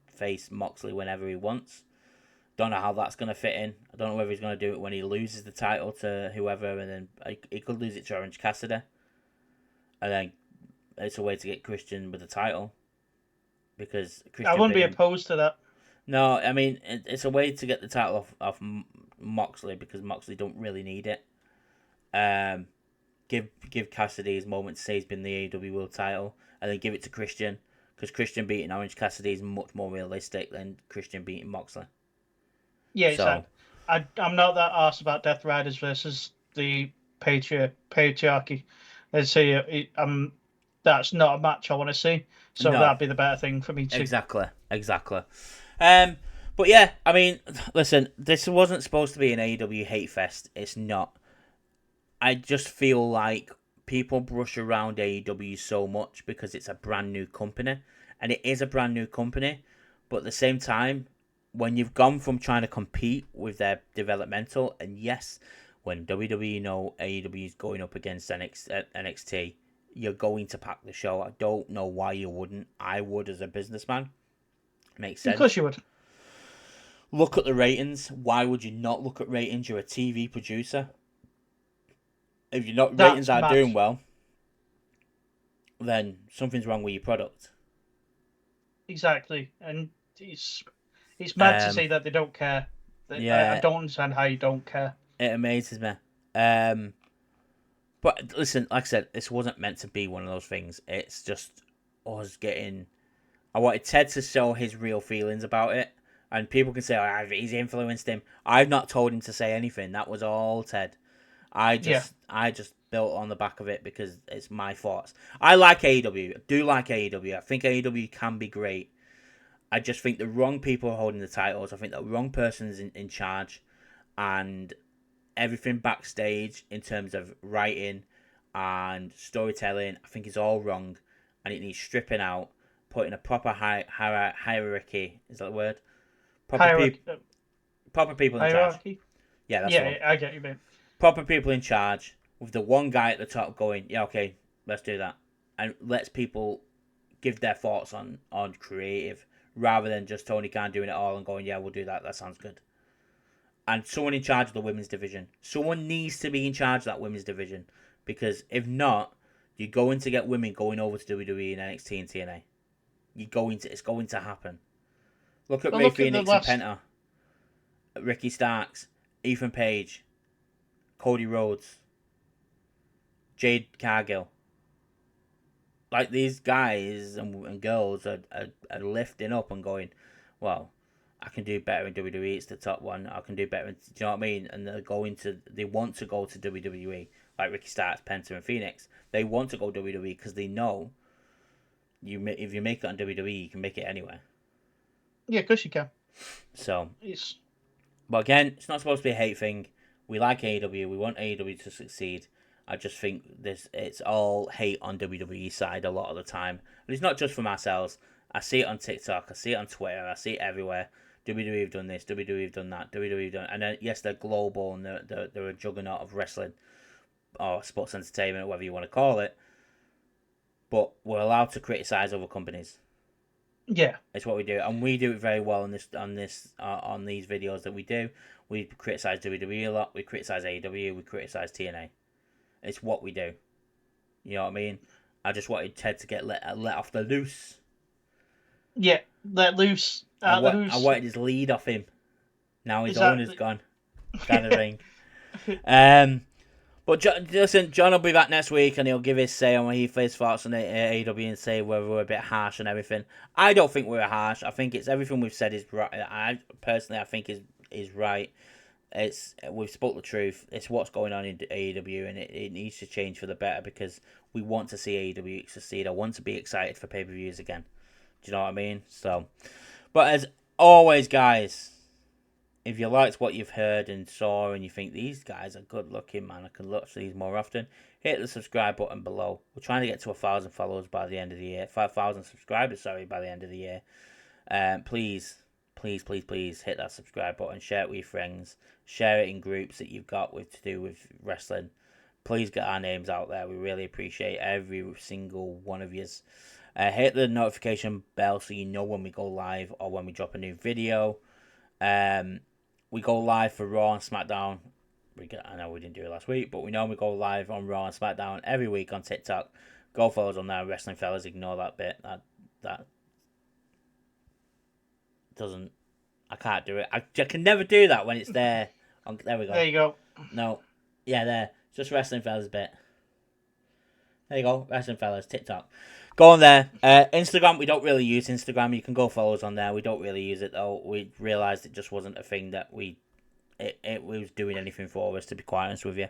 face Moxley whenever he wants. Don't know how that's going to fit in. I don't know whether he's going to do it when he loses the title to whoever, and then he could lose it to Orange Cassidy. And then it's a way to get Christian with the title. Because Christian,
I wouldn't be opposed to that.
No, I mean, it's a way to get the title off Moxley, because Moxley don't really need it. Give Cassidy his moment to say he's been the AEW World title, and then give it to Christian, because Christian beating Orange Cassidy is much more realistic than Christian beating Moxley.
Yeah, so, I'm not that arsed about Death Riders versus the patriarchy. Let's say that's not a match I want to see. So that'd be the better thing for me too.
Exactly. But yeah, I mean, listen, this wasn't supposed to be an AEW hate fest. It's not. I just feel like people brush around AEW so much because it's a brand new company, and it is a brand new company. But at the same time, when you've gone from trying to compete with their developmental, and yes, when WWE know AEW is going up against NXT, you're going to pack the show. I don't know why you wouldn't. I would as a businessman. Makes sense.
Of course you would.
Look at the ratings. Why would you not look at ratings? You're a TV producer. If you're not ratings are doing well, then something's wrong with your product.
Exactly, and it's mad to say that they don't care. I don't understand how you don't care.
It amazes me. But listen, like I said, this wasn't meant to be one of those things. It's just us getting. I wanted Ted to show his real feelings about it, and people can say, "Oh, he's influenced him." I've not told him to say anything. That was all Ted. I just built on the back of it because it's my thoughts. I like AEW. I do like AEW. I think AEW can be great. I just think the wrong people are holding the titles. I think the wrong person's in charge, and everything backstage in terms of writing and storytelling, I think is all wrong, and it needs stripping out, putting a proper hierarchy. Is that the word? Proper people in charge. Yeah, that's the one.
I get you, man.
Proper people in charge with the one guy at the top going, yeah, okay, let's do that, and lets people give their thoughts on creative, rather than just Tony Khan doing it all and going, yeah, we'll do that. That sounds good. And someone in charge of the women's division. Someone needs to be in charge of that women's division. Because if not, you're going to get women going over to WWE and NXT and TNA. It's going to happen. Look at Rey Fenix and Penta. Ricky Starks. Ethan Page. Cody Rhodes. Jade Cargill. Like, these guys and girls are lifting up and going, well, I can do better in WWE. It's the top one. I can do better. Do you know what I mean? And they want to go to WWE, like Ricky Starks, Penta, and Phoenix. They want to go WWE because they know if you make it on WWE, you can make it anywhere.
Yeah, of course you can.
So, but again, it's not supposed to be a hate thing. We like AEW. We want AEW to succeed. I just think it's all hate on WWE side a lot of the time. And it's not just from ourselves. I see it on TikTok. I see it on Twitter. I see it everywhere. WWE have done this. WWE have done that. WWE have done... And then, yes, they're global and they're a juggernaut of wrestling or sports entertainment, or whatever you want to call it. But we're allowed to criticize other companies.
Yeah,
it's what we do, and we do it very well on these videos that we do. We criticize WWE a lot. We criticize AEW. We criticize TNA. It's what we do. You know what I mean? I just wanted Ted to get let off the loose.
Yeah, let loose.
I wanted his lead off him. Now his owner's gone, kind of thing. But John will be back next week, and he'll give his say on his thoughts on AEW and say whether we're a bit harsh and everything. I don't think we're harsh. I think it's everything we've said is right. I think is right. We've spoke the truth. It's what's going on in AEW, and it needs to change for the better because we want to see AEW succeed. I want to be excited for pay-per-views again. Do you know what I mean? So, but as always, guys, if you liked what you've heard and saw, and you think these guys are good looking, man, I can look for these more often, hit the subscribe button below. We're trying to get to 1,000 followers by the end of the year. 5,000 subscribers, sorry, by the end of the year. Please hit that subscribe button. Share it with your friends. Share it in groups that you've got to do with wrestling. Please get our names out there. We really appreciate every single one of yous. Hit the notification bell so you know when we go live or when we drop a new video. We go live for Raw and SmackDown. I know we didn't do it last week, but we know we go live on Raw and SmackDown every week on TikTok. Go follow us on there, Wrestling Fellas. Ignore that bit. That doesn't. I can't do it. I can never do that when it's there. There we go.
There you go.
No. Yeah, there. Just Wrestling Fellas bit. There you go. Wrestling Fellas, TikTok. Go on there. Instagram, we don't really use Instagram. You can go follow us on there. We don't really use it, though. We realised it just wasn't a thing that it was doing anything for us, to be quite honest with you.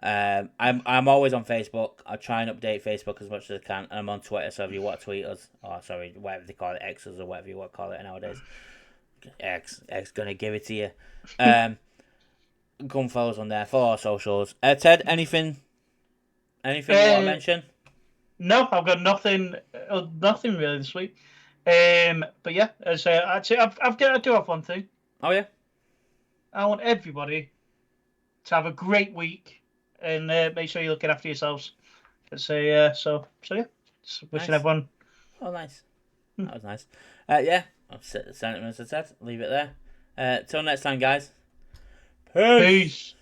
I'm always on Facebook. I try and update Facebook as much as I can. And I'm on Twitter, so if you want to tweet us, whatever they call it, X's or whatever you want to call it nowadays. X gonna give it to you. Go and follow us on there. Follow our socials. Ted, anything you want to mention?
No, I've got nothing really this week. But yeah, actually, I do have one thing.
Oh yeah.
I want everybody to have a great week and make sure you're looking after yourselves. So yeah, just wishing everyone.
Oh, nice. That was nice. Yeah, I'll set the sentiments I said. Leave it there. Till next time, guys. Peace.